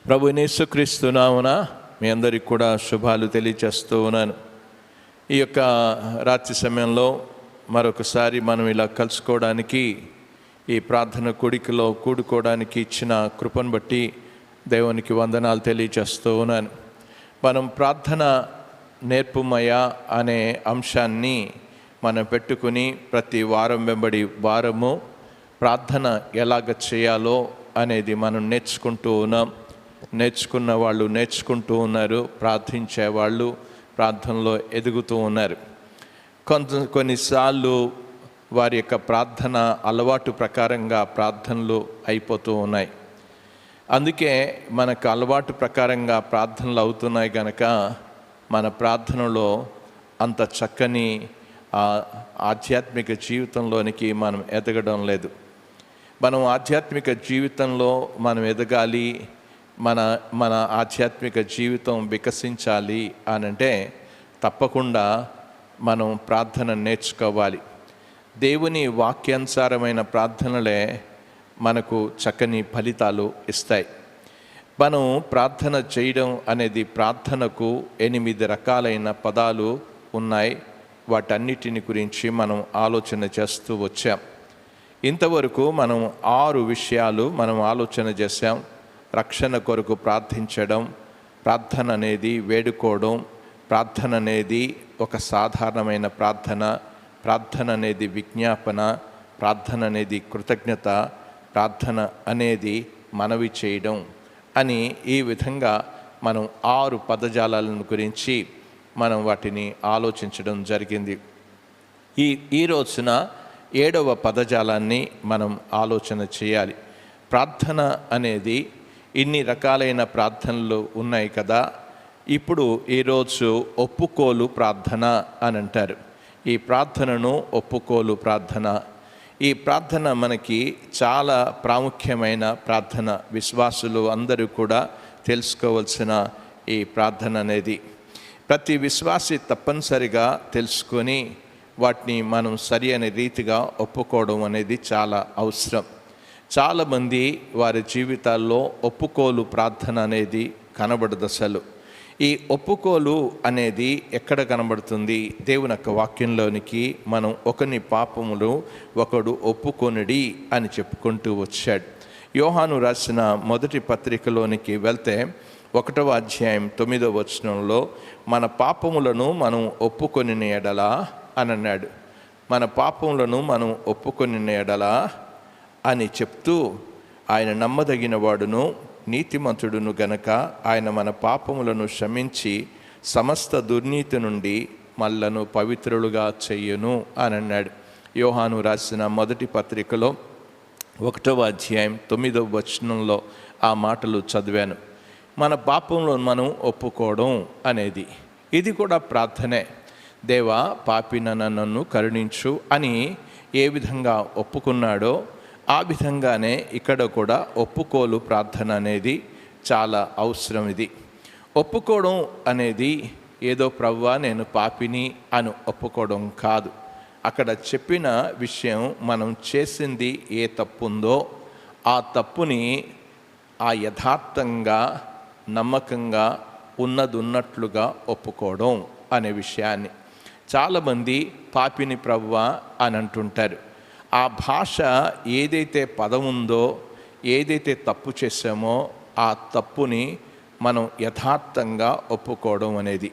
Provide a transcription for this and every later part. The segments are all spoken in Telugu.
ప్రభువైన యేసుక్రీస్తు నామమున మీ అందరికీ కూడా శుభాలు తెలియచేస్తూ ఉన్నాను. ఈ యొక్క రాత్రి సమయంలో మరొకసారి మనం ఇలా కలుసుకోవడానికి, ఈ ప్రార్థన కూడికలో కూడుకోవడానికి ఇచ్చిన కృపను బట్టి దేవునికి వందనాలు తెలియచేస్తూ ఉన్నాను. మనం ప్రార్థన నేర్పుమయ్యా అనే అంశాన్ని మనం పెట్టుకుని ప్రతి వారం వెంబడి వారము ప్రార్థన ఎలాగ చేయాలో అనేది మనం నేర్చుకుంటూ ఉన్నాం. నేర్చుకున్న వాళ్ళు నేర్చుకుంటూ ఉన్నారు, ప్రార్థించేవాళ్ళు ప్రార్థనలో ఎదుగుతూ ఉన్నారు. కొన్నిసార్లు వారి యొక్క ప్రార్థన అలవాటు ప్రకారంగా ప్రార్థనలు అయిపోతూ ఉన్నాయి. అందుకే మనకు అలవాటు ప్రకారంగా ప్రార్థనలు అవుతున్నాయి కనుక మన ప్రార్థనలో అంత చక్కని ఆధ్యాత్మిక జీవితంలోనికి మనం ఎదగడం లేదు. మనం ఆధ్యాత్మిక జీవితంలో మనం ఎదగాలి, మన ఆధ్యాత్మిక జీవితం వికసించాలి అనంటే తప్పకుండా మనం ప్రార్థన నేర్చుకోవాలి. దేవుని వాక్యానుసారమైన ప్రార్థనలే మనకు చక్కని ఫలితాలు ఇస్తాయి. మనం ప్రార్థన చేయడం అనేది, ప్రార్థనకు 8 రకాలైన పదాలు ఉన్నాయి. వాటన్నిటిని గురించి మనం ఆలోచన చేస్తూ వచ్చాం. ఇంతవరకు మనం 6 విషయాలు మనం ఆలోచన చేశాం. రక్షణ కొరకు ప్రార్థించడం, ప్రార్థన అనేది వేడుకోవడం, ప్రార్థన అనేది ఒక సాధారణమైన ప్రార్థన, ప్రార్థన అనేది విజ్ఞాపన, ప్రార్థన అనేది కృతజ్ఞత, ప్రార్థన అనేది మనవి చేయడం అని ఈ విధంగా మనం 6 పదజాలాలను గురించి మనం వాటిని ఆలోచించడం జరిగింది. ఈ రోజున 7వ పదజాలాన్ని మనం ఆలోచన చేయాలి. ప్రార్థన అనేది ఇన్ని రకాలైన ప్రార్థనలు ఉన్నాయి కదా. ఇప్పుడు ఈరోజు ఒప్పుకోలు ప్రార్థన అని అంటారు. ఈ ప్రార్థనను ఒప్పుకోలు ప్రార్థన. ఈ ప్రార్థన మనకి చాలా ప్రాముఖ్యమైన ప్రార్థన. విశ్వాసులు అందరూ కూడా తెలుసుకోవాల్సిన ఈ ప్రార్థన అనేది ప్రతి విశ్వాసి తప్పనిసరిగా తెలుసుకొని వాటిని మనం సరి అనే రీతిగా ఒప్పుకోవడం అనేది చాలా అవసరం. చాలామంది వారి జీవితాల్లో ఒప్పుకోలు ప్రార్థన అనేది కనబడదు అసలు. ఈ ఒప్పుకోలు అనేది ఎక్కడ కనబడుతుంది? దేవుని యొక్క వాక్యంలోనికి మనం ఒకని పాపములు ఒకడు ఒప్పుకొనిడి అని చెప్పుకుంటూ వచ్చాడు. యోహాను రాసిన మొదటి పత్రికలోనికి వెళ్తే 1వ అధ్యాయం 9వ వచనంలో మన పాపములను మనం ఒప్పుకొనిన ఎడల అని అన్నాడు. మన పాపములను మనం ఒప్పుకొనిన ఎడల అని చెప్తూ, ఆయన నమ్మదగిన వాడును నీతిమంతుడును గనక ఆయన మన పాపములను క్షమించి సమస్త దుర్నీతి నుండి మనలను పవిత్రులుగా చెయ్యును అని అన్నాడు. యోహాను రాసిన మొదటి పత్రికలో 1వ అధ్యాయం 9వ వచనంలో ఆ మాటలు చదివాను. మన పాపములను మనం ఒప్పుకోవడం అనేది ఇది కూడా ప్రార్థనే. దేవా, పాపిన నన్ను కరుణించు అని ఏ విధంగా ఒప్పుకున్నాడో ఆ విధంగానే ఇక్కడ కూడా ఒప్పుకోలు ప్రార్థన అనేది చాలా అవసరం. ఇది ఒప్పుకోవడం అనేది ఏదో ప్రభువా నేను పాపిని అని ఒప్పుకోవడం కాదు. అక్కడ చెప్పిన విషయం, మనం చేసింది ఏ తప్పు ఉందో ఆ తప్పుని యథార్థంగా నమ్మకంగా ఉన్నట్లుగా ఒప్పుకోవడం అనే విషయాన్ని. చాలామంది పాపిని ప్రభువా అని అంటుంటారు. ఆ భాష ఏదైతే పదం ఉందో, ఏదైతే తప్పు చేసామో ఆ తప్పుని మనం యథార్థంగా ఒప్పుకోవడం అనేది.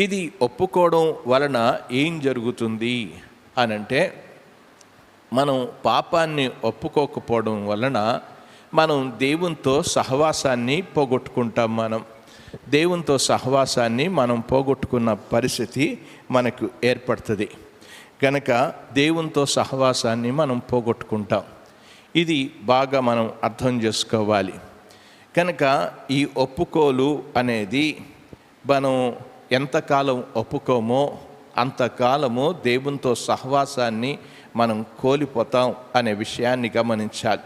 ఇది ఒప్పుకోవడం వలన ఏం జరుగుతుంది అనంటే, మనం పాపాన్ని ఒప్పుకోకపోవడం వలన మనం దేవునితో సహవాసాన్ని పోగొట్టుకుంటాం. దేవునితో సహవాసాన్ని మనం పోగొట్టుకున్న పరిస్థితి మనకు ఏర్పడుతుంది. కనుక దేవునితో సహవాసాన్ని మనం పోగొట్టుకుంటాం. ఇది బాగా మనం అర్థం చేసుకోవాలి. కనుక ఈ ఒప్పుకోలు అనేది మనం ఎంతకాలం ఒప్పుకోమో అంతకాలము దేవునితో సహవాసాన్ని మనం కోల్పోతాం అనే విషయాన్ని గమనించాలి.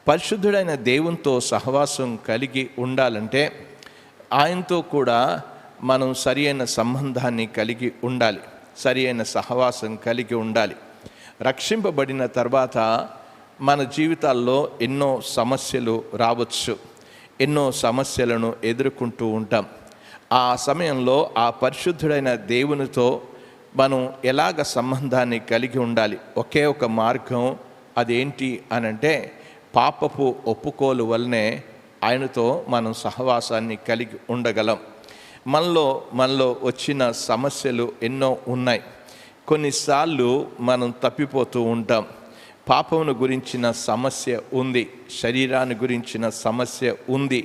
పరిశుద్ధుడైన దేవునితో సహవాసం కలిగి ఉండాలంటే ఆయనతో కూడా మనం సరి అయిన సంబంధాన్ని కలిగి ఉండాలి, సరి అయిన సహవాసం కలిగి ఉండాలి. రక్షింపబడిన తర్వాత మన జీవితాల్లో ఎన్నో సమస్యలు రావచ్చు, ఎన్నో సమస్యలను ఎదుర్కొంటూ ఉంటాం. ఆ సమయంలో ఆ పరిశుద్ధుడైన దేవునితో మనం ఎలాగ సంబంధాన్ని కలిగి ఉండాలి? ఒకే ఒక మార్గం, అదేంటి అనంటే పాపపు ఒప్పుకోలు వల్లనే ఆయనతో మనం సహవాసాన్ని కలిగి ఉండగలం. మనలో వచ్చిన సమస్యలు ఎన్నో ఉన్నాయి. కొన్నిసార్లు మనం తప్పిపోతూ ఉంటాం. పాపమును గురించిన సమస్య ఉంది, శరీరాన్ని గురించిన సమస్య ఉంది,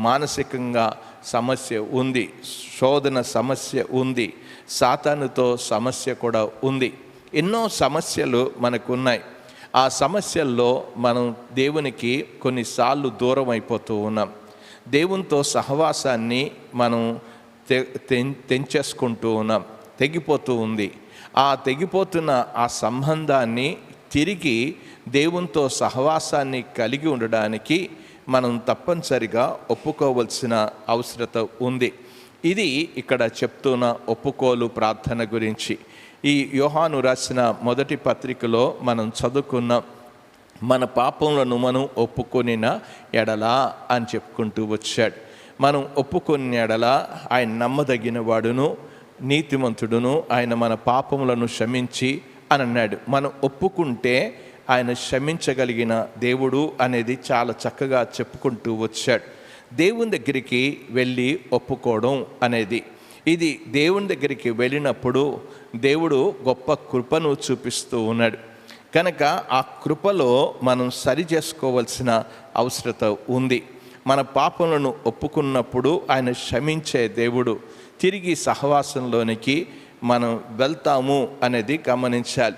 మానసికంగా సమస్య ఉంది, శోధన సమస్య ఉంది, సాతానుతో సమస్య కూడా ఉంది. ఎన్నో సమస్యలు మనకున్నాయి. ఆ సమస్యల్లో మనం దేవునికి కొన్నిసార్లు దూరం అయిపోతూ ఉన్నాం. దేవునితో సహవాసాన్ని మనం తెంచేసుకుంటూ ఉన్నాం, తెగిపోతూ ఉంది. ఆ తెగిపోతున్న ఆ సంబంధాన్ని తిరిగి దేవునితో సహవాసాన్ని కలిగి ఉండడానికి మనం తప్పనిసరిగా ఒప్పుకోవలసిన అవసరత ఉంది. ఇది ఇక్కడ చెప్తున్న ఒప్పుకోలు ప్రార్థన గురించి. ఈ యోహాను రాసిన మొదటి పత్రికలో మనం చదువుకున్న మన పాపములను మనం ఒప్పుకొనిన ఎడలా అని చెప్పుకుంటూ వచ్చాడు. మనం ఒప్పుకొనిన ఎడల ఆయన నమ్మదగిన వాడును నీతిమంతుడును, ఆయన మన పాపములను క్షమించి అని అన్నాడు. మనం ఒప్పుకుంటే ఆయన క్షమించగలిగిన దేవుడు అనేది చాలా చక్కగా చెప్పుకుంటూ వచ్చాడు. దేవుని దగ్గరికి వెళ్ళి ఒప్పుకోవడం అనేది, ఇది దేవుని దగ్గరికి వెళ్ళినప్పుడు దేవుడు గొప్ప కృపను చూపిస్తూ ఉన్నాడు. కనుక ఆ కృపలో మనం సరి చేసుకోవాల్సిన అవసరత ఉంది. మన పాపములను ఒప్పుకున్నప్పుడు ఆయన క్షమించే దేవుడు. తిరిగి సహవాసంలోనికి మనం వెళ్తాము అనేది గమనించాలి.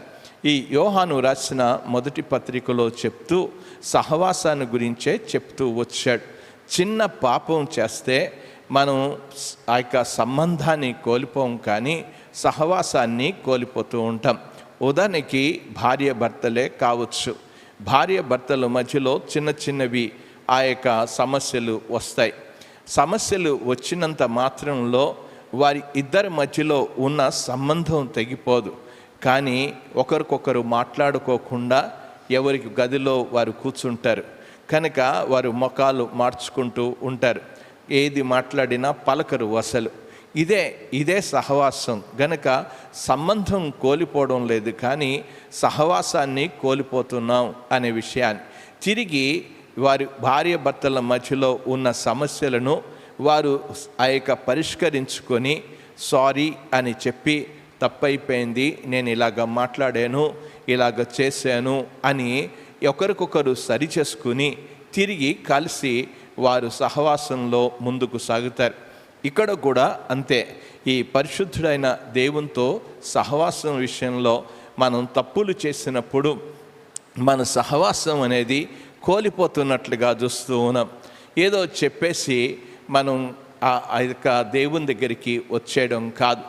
ఈ యోహాను రాసిన మొదటి పత్రికలో చెప్తూ సహవాసాన్ని గురించే చెప్తూ వచ్చాడు. చిన్న పాపం చేస్తే మనం ఆ యొక్క సంబంధాన్ని కోల్పోం, కానీ సహవాసాన్ని కోల్పోతూ ఉంటాం. ఉదాహరణకి భార్య భర్తలే కావచ్చు. భార్య భర్తల మధ్యలో చిన్న చిన్నవి ఆ యొక్క సమస్యలు వస్తాయి. సమస్యలు వచ్చినంత మాత్రంలో వారి ఇద్దరి మధ్యలో ఉన్న సంబంధం తెగిపోదు. కానీ ఒకరికొకరు మాట్లాడుకోకుండా ఎవరికి గదిలో వారు కూర్చుంటారు. కనుక వారు ముఖాలు మార్చుకుంటూ ఉంటారు. ఏది మాట్లాడినా పలకరు అసలు. ఇదే సహవాసం. గనక సంబంధం కోల్పోవడం లేదు, కానీ సహవాసాన్ని కోల్పోతున్నాం అనే విషయాన్ని తిరిగి వారి భార్య భర్తల మధ్యలో ఉన్న సమస్యలను వారు ఆ యొక్క పరిష్కరించుకొని సారీ అని చెప్పి, తప్పైపోయింది, నేను ఇలాగ మాట్లాడాను, ఇలాగ చేశాను అని ఒకరికొకరు సరి చేసుకుని తిరిగి కలిసి వారు సహవాసంలో ముందుకు సాగుతారు. ఇక్కడ కూడా అంతే. ఈ పరిశుద్ధుడైన దేవునితో సహవాసం విషయంలో మనం తప్పులు చేసినప్పుడు మన సహవాసం అనేది కోల్పోతున్నట్లుగా చూస్తూ ఉన్నాం. ఏదో చెప్పేసి మనం ఆ యొక్క దేవుని దగ్గరికి వచ్చేయడం కాదు.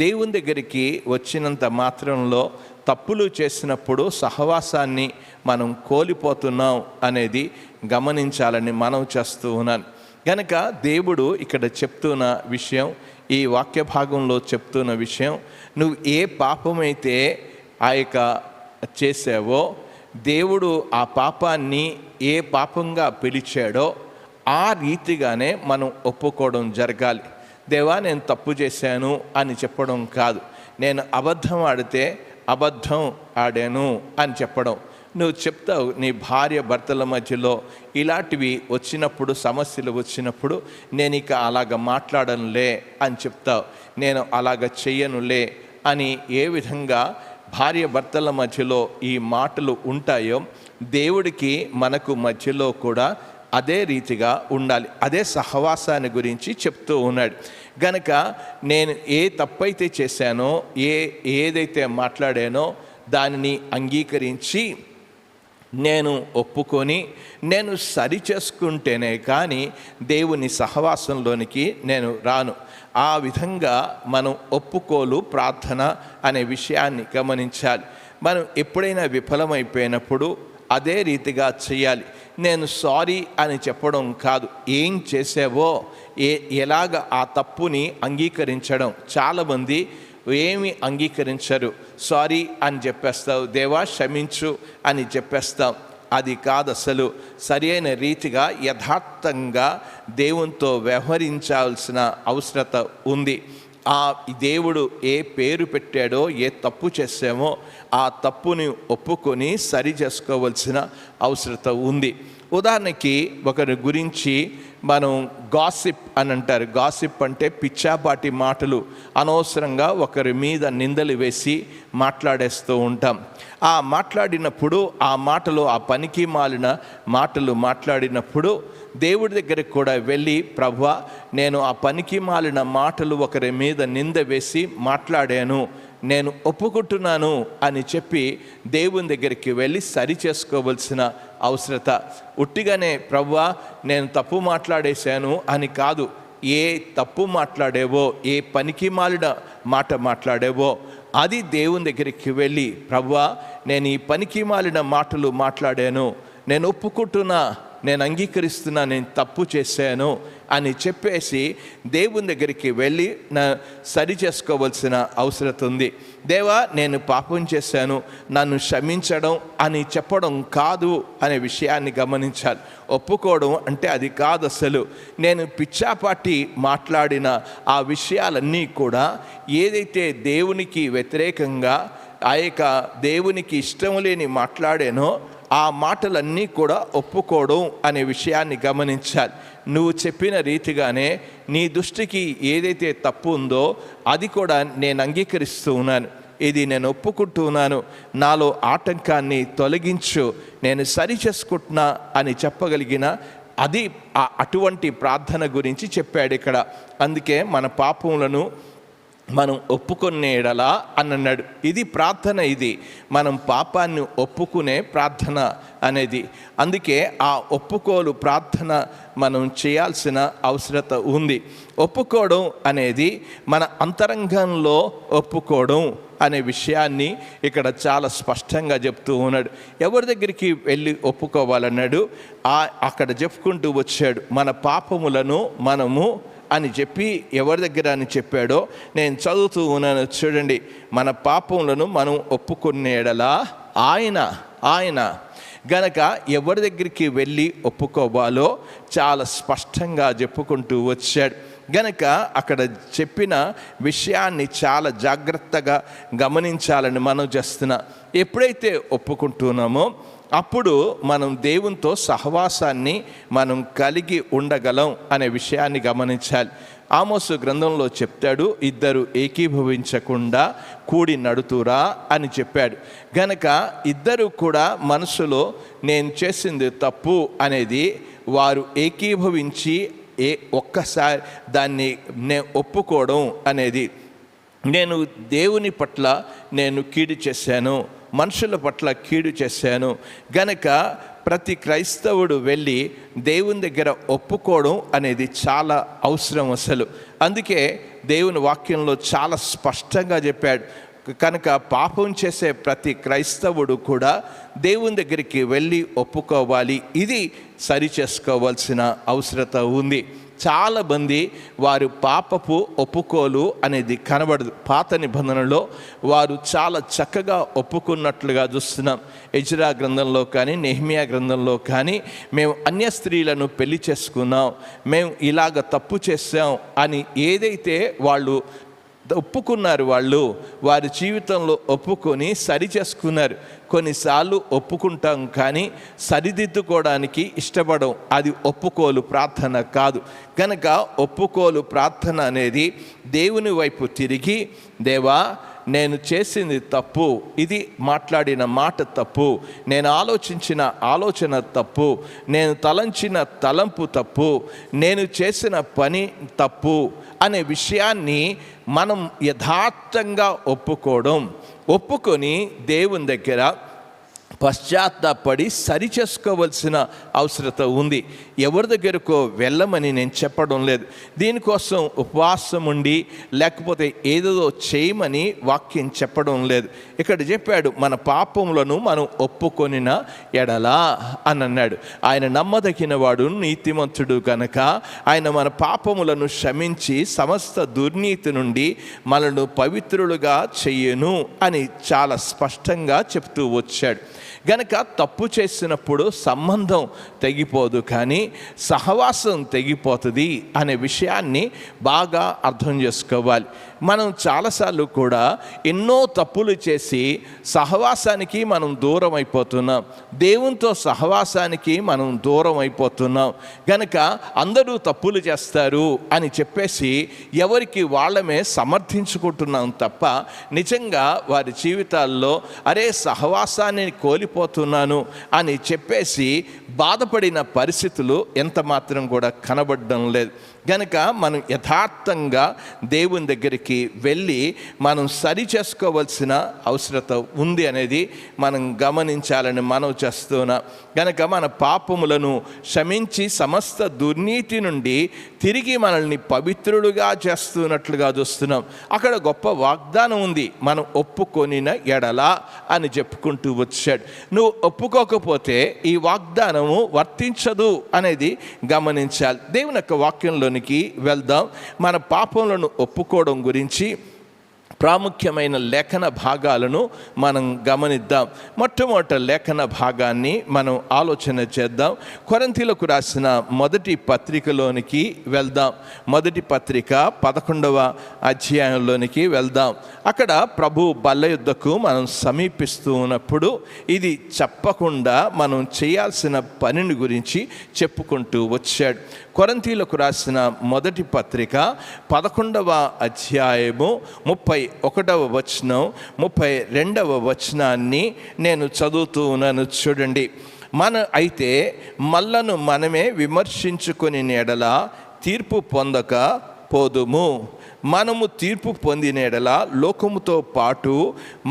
దేవుని దగ్గరికి వచ్చినంత మాత్రంలో తప్పులు చేసినప్పుడు సహవాసాన్ని మనం కోల్పోతున్నాం అనేది గమనించాలని మనం చేస్తూ ఉన్నాను. కనుక దేవుడు ఇక్కడ చెప్తున్న విషయం, ఈ వాక్య భాగంలో చెప్తున్న విషయం, నువ్వు ఏ పాపమైతే ఆ యొక్క చేసావో దేవుడు ఆ పాపాన్ని ఏ పాపంగా పిలిచాడో ఆ రీతిగానే మనం ఒప్పుకోవడం జరగాలి. దేవా నేను తప్పు చేశాను అని చెప్పడం కాదు. నేను అబద్ధం ఆడితే అబద్ధం ఆడాను అని చెప్పడం. నువ్వు చెప్తావు నీ భార్య భర్తల మధ్యలో ఇలాంటివి వచ్చినప్పుడు, సమస్యలు వచ్చినప్పుడు, నేను ఇక అలాగ మాట్లాడనులే అని చెప్తావు. నేను అలాగ చెయ్యనులే అని ఏ విధంగా భార్య భర్తల మధ్యలో ఈ మాటలు ఉంటాయో దేవుడికి మనకు మధ్యలో కూడా అదే రీతిగా ఉండాలి. అదే సహవాసాన్ని గురించి చెప్తూ ఉన్నాడు. గనక నేను ఏ తప్పైతే చేశానో, ఏదైతే మాట్లాడానో దానిని అంగీకరించి నేను ఒప్పుకొని నేను సరి చేసుకుంటేనే కానీ దేవుని సహవాసంలోనికి నేను రాను. ఆ విధంగా మనం ఒప్పుకోలు ప్రార్థన అనే విషయాన్ని గమనించాలి. మనం ఎప్పుడైనా విఫలమైపోయినప్పుడు అదే రీతిగా చేయాలి. నేను సారీ అని చెప్పడం కాదు, ఏం చేసావో ఎలాగ ఆ తప్పుని అంగీకరించడం. చాలామంది ఏమి అంగీకరించరు. సారీ అని చెప్పేస్తావు, దేవా క్షమించు అని చెప్పేస్తాం. అది కాదు. అసలు సరైన రీతిగా యథార్థంగా దేవునితో వ్యవహరించాల్సిన అవసరత ఉంది. ఆ దేవుడు ఏ పేరు పెట్టాడో, ఏ తప్పు చేసామో ఆ తప్పుని ఒప్పుకొని సరి చేసుకోవాల్సిన అవసరత ఉంది. ఉదాహరణకి ఒకరి గురించి మనం గాసిప్ అని అంటారు. గాసిప్ అంటే పిచ్చాపాటి మాటలు, అనవసరంగా ఒకరి మీద నిందలు వేసి మాట్లాడేస్తూ ఉంటాం. ఆ మాట్లాడినప్పుడు ఆ మాటలు, ఆ పనికి మాలిన మాటలు మాట్లాడినప్పుడు దేవుడి దగ్గరికి కూడా వెళ్ళి, ప్రభువా, నేను ఆ పనికి మాలిన మాటలు ఒకరి మీద నింద వేసి మాట్లాడాను, నేను ఒప్పుకుంటున్నాను అని చెప్పి దేవుని దగ్గరికి వెళ్ళి సరి చేసుకోవలసిన అవసరత. ఉట్టిగానే ప్రభువా నేను తప్పు మాట్లాడేశాను అని కాదు. ఏ తప్పు మాట్లాడేవో, ఏ పనికి మాలిన మాట మాట్లాడేవో అది దేవుని దగ్గరికి వెళ్ళి, ప్రభువా నేను ఈ పనికి మాలిన మాటలు మాట్లాడాను, నేను ఒప్పుకుంటున్నా, నేను అంగీకరిస్తున్నా, నేను తప్పు చేశాను అని చెప్పేసి దేవుని దగ్గరికి వెళ్ళి సరి చేసుకోవాల్సిన అవసరం ఉంది. దేవా నేను పాపం చేశాను, నన్ను క్షమించడం అని చెప్పడం కాదు అనే విషయాన్ని గమనించాలి. ఒప్పుకోవడం అంటే అది కాదు. అసలు నేను పిచ్చాపాటి మాట్లాడిన ఆ విషయాలన్నీ కూడా ఏదైతే దేవునికి వ్యతిరేకంగా, ఆ యొక్క దేవునికి ఇష్టం లేని మాట్లాడానో ఆ మాటలన్నీ కూడా ఒప్పుకోవడం అనే విషయాన్ని గమనించాలి. నువ్వు చెప్పిన రీతిగానే నీ దృష్టికి ఏదైతే తప్పు ఉందో అది కూడా నేను అంగీకరిస్తూ ఉన్నాను, ఇది నేను ఒప్పుకుంటున్నాను, నాలో ఆటంకాన్ని తొలగించు, నేను సరి చేసుకుంటున్నా అని చెప్పగలిగిన అది అటువంటి ప్రార్థన గురించి చెప్పాడు ఇక్కడ. అందుకే మన పాపములను మనం ఒప్పుకునే ఎడలా అని అన్నాడు. ఇది ప్రార్థన, ఇది మనం పాపాన్ని ఒప్పుకునే ప్రార్థన అనేది. అందుకే ఆ ఒప్పుకోలు ప్రార్థన మనం చేయాల్సిన అవసరత ఉంది. ఒప్పుకోవడం అనేది మన అంతరంగంలో ఒప్పుకోవడం అనే విషయాన్ని ఇక్కడ చాలా స్పష్టంగా చెప్తూ ఉన్నాడు. ఎవరి దగ్గరికి వెళ్ళి ఒప్పుకోవాలన్నాడు, అక్కడ చెప్పుకుంటూ వచ్చాడు. మన పాపములను మనము అని చెప్పి ఎవరి దగ్గర అని చెప్పాడో నేను చదువుతూ ఉన్నాను. చూడండి, మన పాపములను మనం ఒప్పుకునే ఎడలా ఆయన గనక ఎవరి దగ్గరికి వెళ్ళి ఒప్పుకోవాలో చాలా స్పష్టంగా చెప్పుకుంటూ వచ్చాడు. గనక అక్కడ చెప్పిన విషయాన్ని చాలా జాగ్రత్తగా గమనించాలని మనం చేస్తున్నా. ఎప్పుడైతే ఒప్పుకుంటున్నామో అప్పుడు మనం దేవునితో సహవాసాన్ని మనం కలిగి ఉండగలం అనే విషయాన్ని గమనించాలి. ఆమోసు గ్రంథంలో చెప్తాడు, ఇద్దరు ఏకీభవించకుండా కూడి నడుతురా అని చెప్పాడు. గనక ఇద్దరు కూడా మనసులో నేను చేసింది తప్పు అనేది వారు ఏకీభవించి ఒక్కసారి దాన్ని ఒప్పుకోవడం అనేది, నేను దేవుని పట్ల నేను కీడు చేశాను, మనుషుల పట్ల కీడు చేశాను, గనక ప్రతి క్రైస్తవుడు వెళ్ళి దేవుని దగ్గర ఒప్పుకోవడం అనేది చాలా అవసరం అసలు. అందుకే దేవుని వాక్యంలో చాలా స్పష్టంగా చెప్పాడు. కనుక పాపం చేసే ప్రతి క్రైస్తవుడు కూడా దేవుని దగ్గరికి వెళ్ళి ఒప్పుకోవాలి. ఇది సరి చేసుకోవాల్సిన అవసరత ఉంది. చాలామంది వారు పాపపు ఒప్పుకోలు అనేది కనబడదు. పాత నిబంధనలో వారు చాలా చక్కగా ఒప్పుకున్నట్లుగా చూస్తున్నాం. ఎజ్రా గ్రంథంలో కానీ, నెహెమ్యా గ్రంథంలో కానీ, మేము అన్య స్త్రీలను పెళ్లి చేసుకున్నాం, మేము ఇలాగ తప్పు చేసాం అని ఏదైతే వాళ్ళు ఒప్పుకున్నారు, వాళ్ళు వారి జీవితంలో ఒప్పుకొని సరి చేసుకున్నారు. కొన్నిసార్లు ఒప్పుకుంటాం కానీ సరిదిద్దుకోవడానికి ఇష్టపడం. అది ఒప్పుకోలు ప్రార్థన కాదు. కనుక ఒప్పుకోలు ప్రార్థన అనేది దేవుని వైపు తిరిగి, దేవా నేను చేసింది తప్పు, ఇది మాట్లాడిన మాట తప్పు, నేను ఆలోచించిన ఆలోచన తప్పు, నేను తలంచిన తలంపు తప్పు, నేను చేసిన పని తప్పు అనే విషయాన్ని మనం యథార్థంగా ఒప్పుకొని దేవుని దగ్గర పశ్చాత్తాపడి సరి చేసుకోవాల్సిన అవసరత ఉంది. ఎవరి దగ్గరకో వెళ్ళమని నేను చెప్పడం లేదు. దీనికోసం ఉపవాసం ఉండి లేకపోతే ఏదో చేయమని వాక్యం చెప్పడం లేదు. ఇక్కడ చెప్పాడు, మన పాపములను మనం ఒప్పుకొనిన ఎడలా అని అన్నాడు. ఆయన నమ్మదగిన వాడు, నీతిమంతుడు గనక ఆయన మన పాపములను క్షమించి సమస్త దుర్నీతి నుండి మనను పవిత్రులుగా చెయ్యను అని చాలా స్పష్టంగా చెప్తూ వచ్చాడు. గనక తప్పు చేసినప్పుడు సంబంధం తెగిపోదు, కానీ సహవాసం తెగిపోతుంది అనే విషయాన్ని బాగా అర్థం చేసుకోవాలి. మనం చాలాసార్లు కూడా ఎన్నో తప్పులు చేసి సహవాసానికి మనం దూరం అయిపోతున్నాం, దేవునితో సహవాసానికి మనం దూరం అయిపోతున్నాం. గనక అందరూ తప్పులు చేస్తారు అని చెప్పేసి ఎవరికి వాళ్ళమే సమర్థించుకుంటున్నాం తప్ప నిజంగా వారి జీవితాల్లో అరే సహవాసాన్ని కోల్పోతున్నాను అని చెప్పేసి బాధపడిన పరిస్థితులు ఎంత మాత్రం కూడా కనబడడం లేదు. గనక మనం యథార్థంగా దేవుని దగ్గరికి వెళ్ళి మనం సరి చేసుకోవాల్సిన అవసరత ఉంది అనేది మనం గమనించాలని మనవి చేస్తున్నా. గనక మన పాపములను క్షమించి సమస్త దుర్నీతి నుండి తిరిగి మనల్ని పవిత్రులుగా చేస్తున్నట్లుగా చూస్తున్నాం. అక్కడ గొప్ప వాగ్దానం ఉంది, మనం ఒప్పుకొనిన ఎడల అని చెప్పుకుంటూ వచ్చాడు. నువ్వు ఒప్పుకోకపోతే ఈ వాగ్దానము వర్తించదు అనేది గమనించాలి. దేవుని యొక్క వాక్యంలో వెళ్దాం. మన పాపములను ఒప్పుకోవడం గురించి ప్రాముఖ్యమైన లేఖన భాగాలను మనం గమనిద్దాం. మొట్టమొదటి లేఖన భాగాన్ని మనం ఆలోచన చేద్దాం. కొరింథీయులకు రాసిన మొదటి పత్రికలోనికి వెళ్దాం. మొదటి పత్రిక 11వ అధ్యాయంలోనికి వెళ్దాం. అక్కడ ప్రభు బల్ల యుద్ధకు మనం సమీపిస్తూ ఉన్నప్పుడు ఇది చెప్పకుండా మనం చేయాల్సిన పనిని గురించి చెప్పుకుంటూ వచ్చాడు. కొరింథీయులకు రాసిన మొదటి పత్రిక 11వ అధ్యాయము 31వ వచనం 32వ వచనాన్ని నేను చదువుతూ ఉన్నాను. చూడండి. అయితే మళ్ళను మనమే విమర్శించుకొని ఎడల తీర్పు పొందక పోదుము. మనము తీర్పు పొందిన ఎడల లోకముతో పాటు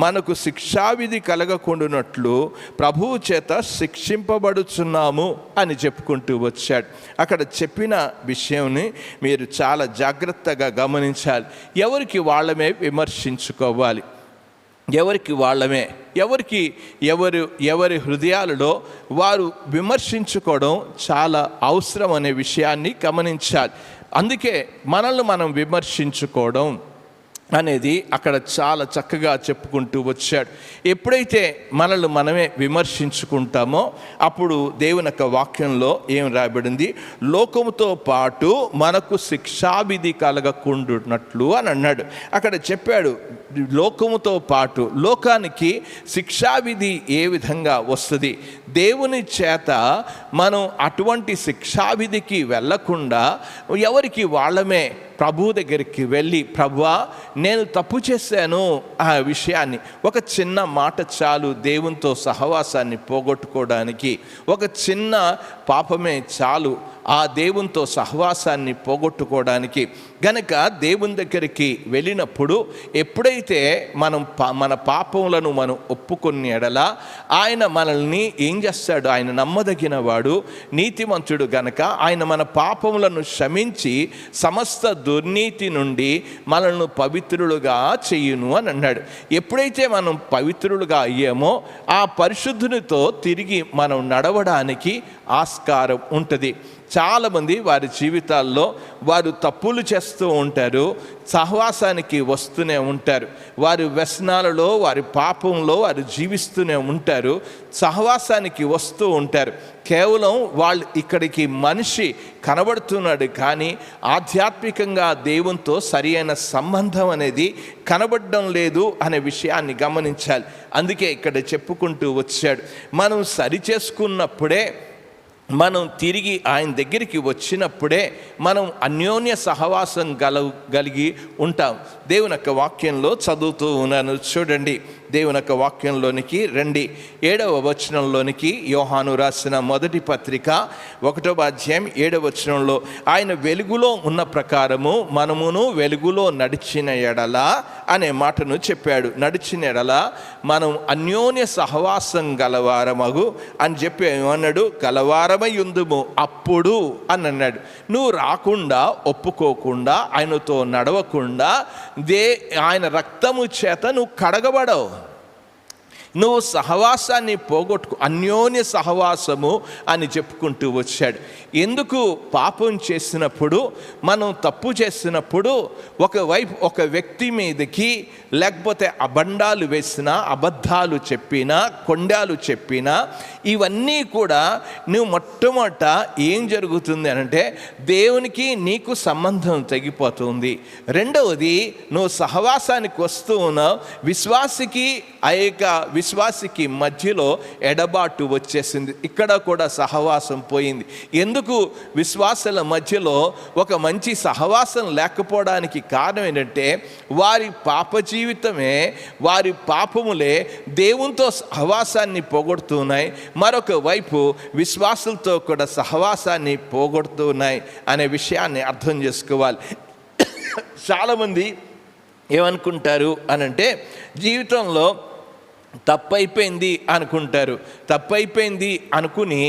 మనకు శిక్షావిధి కలగకుండానట్లు ప్రభువు చేత శిక్షింపబడుచున్నాము అని చెప్పుకుంటూ వచ్చాడు. అక్కడ చెప్పిన విషయంని మీరు చాలా జాగ్రత్తగా గమనించాలి. ఎవరికి వాళ్ళమే విమర్శించుకోవాలి, ఎవరికి వాళ్ళమే, ఎవరి హృదయాలలో వారు విమర్శించుకోవడం చాలా అవసరం అనే విషయాన్ని గమనించాలి. అందుకే మనల్ని మనం విమర్శించుకోవడం అనేది అక్కడ చాలా చక్కగా చెప్పుకుంటూ వచ్చాడు. ఎప్పుడైతే మనల్ని మనమే విమర్శించుకుంటామో అప్పుడు దేవుని యొక్క వాక్యంలో ఏం రాయబడింది, లోకముతో పాటు మనకు శిక్షావిధి కలగకుండానట్లు అని అన్నాడు. అక్కడ చెప్పాడు లోకముతో పాటు. లోకానికి శిక్షావిధి ఏ విధంగా వస్తుంది? దేవుని చేత మనం అటువంటి శిక్షావిధికి వెళ్ళకుండా ఎవరికి వాళ్ళమే ప్రభు దగ్గరికి వెళ్ళి, ప్రభువా నేను తప్పు చేశాను ఆ విషయాన్ని, ఒక చిన్న మాట చాలు దేవునితో సహవాసాన్ని పోగొట్టుకోవడానికి. ఒక చిన్న పాపమే చాలు ఆ దేవునితో సహవాసాన్ని పోగొట్టుకోవడానికి. గనక దేవుని దగ్గరికి వెళ్ళినప్పుడు ఎప్పుడైతే మనం మన పాపములను మనం ఒప్పుకొని ఎడల ఆయన మనల్ని ఏం చేస్తాడు? ఆయన నమ్మదగిన వాడు, నీతిమంతుడు. గనక ఆయన మన పాపములను క్షమించి సమస్త దుర్నీతి నుండి మనల్ని పవిత్రులుగా చెయ్యును అని అన్నాడు. ఎప్పుడైతే మనం పవిత్రులుగా అయ్యామో ఆ పరిశుద్ధునితో తిరిగి మనం నడవడానికి ఆస్కారం ఉంటుంది. చాలామంది వారి జీవితాల్లో వారు తప్పులు చేస్తూ ఉంటారు, సహవాసానికి వస్తూనే ఉంటారు. వారి వ్యసనాలలో వారి పాపంలో వారు జీవిస్తూనే ఉంటారు, సహవాసానికి వస్తూ ఉంటారు. కేవలం వాళ్ళు ఇక్కడికి మనిషి కనబడుతున్నాడు కానీ ఆధ్యాత్మికంగా దేవునితో సరి అయిన సంబంధం అనేది కనబడడం లేదు అనే విషయాన్ని గమనించాలి. అందుకే ఇక్కడ చెప్పుకుంటూ వచ్చాడు, మనం సరి చేసుకున్నప్పుడే, మనం తిరిగి ఆయన దగ్గరికి వచ్చినప్పుడే మనం అన్యోన్య సహవాసం కలిగి ఉంటాం. దేవుని యొక్క వాక్యంలో చదువుతూ ఉన్నాను. చూడండి, దేవుని యొక్క వాక్యంలోనికి రండి. 7వ వచనంలోనికి యోహాను రాసిన మొదటి పత్రిక 1వ అధ్యాయం 7వ వచనంలో ఆయన వెలుగులో ఉన్న ప్రకారము మనమును వెలుగులో నడిచిన ఎడల అనే మాటను చెప్పాడు. నడిచిన ఎడల మనం అన్యోన్య సహవాసం గలవారమగు అని చెప్పి ఏమన్నాడు? గలవారమై ఉందుము అప్పుడు అని అన్నాడు. నువ్వు రాకుండా, ఒప్పుకోకుండా, ఆయనతో నడవకుండా ఆయన రక్తము చేత నువ్వు కడగబడవు. నువ్వు సహవాసాన్ని పోగొట్టుకు, అన్యోన్య సహవాసము అని చెప్పుకుంటూ వచ్చాడు. ఎందుకు పాపం చేసినప్పుడు, మనం తప్పు చేసినప్పుడు ఒక వ్యక్తి మీదకి లేకపోతే అబండాలు వేసినా, అబద్ధాలు చెప్పినా, కొండాలు చెప్పినా, ఇవన్నీ కూడా నువ్వు మొట్టమొదట ఏం జరుగుతుంది అంటే దేవునికి నీకు సంబంధం తెగిపోతుంది. రెండవది, నువ్వు సహవాసానికి వస్తూ ఉన్నావు, విశ్వాసికి మధ్యలో ఎడబాటు వచ్చేసింది. ఇక్కడ కూడా సహవాసం పోయింది. ఎందుకు విశ్వాసుల మధ్యలో ఒక మంచి సహవాసం లేకపోవడానికి కారణం ఏంటంటే వారి పాప జీవితమే, వారి పాపములే దేవునితో సహవాసాన్ని పోగొడుతున్నాయి. మరొక వైపు విశ్వాసులతో కూడా సహవాసాన్ని పోగొడుతున్నాయి అనే విషయాన్ని అర్థం చేసుకోవాలి. చాలామంది ఏమనుకుంటారు అనంటే జీవితంలో తప్పైపోయింది అనుకుంటారు. తప్పైపోయింది అనుకుని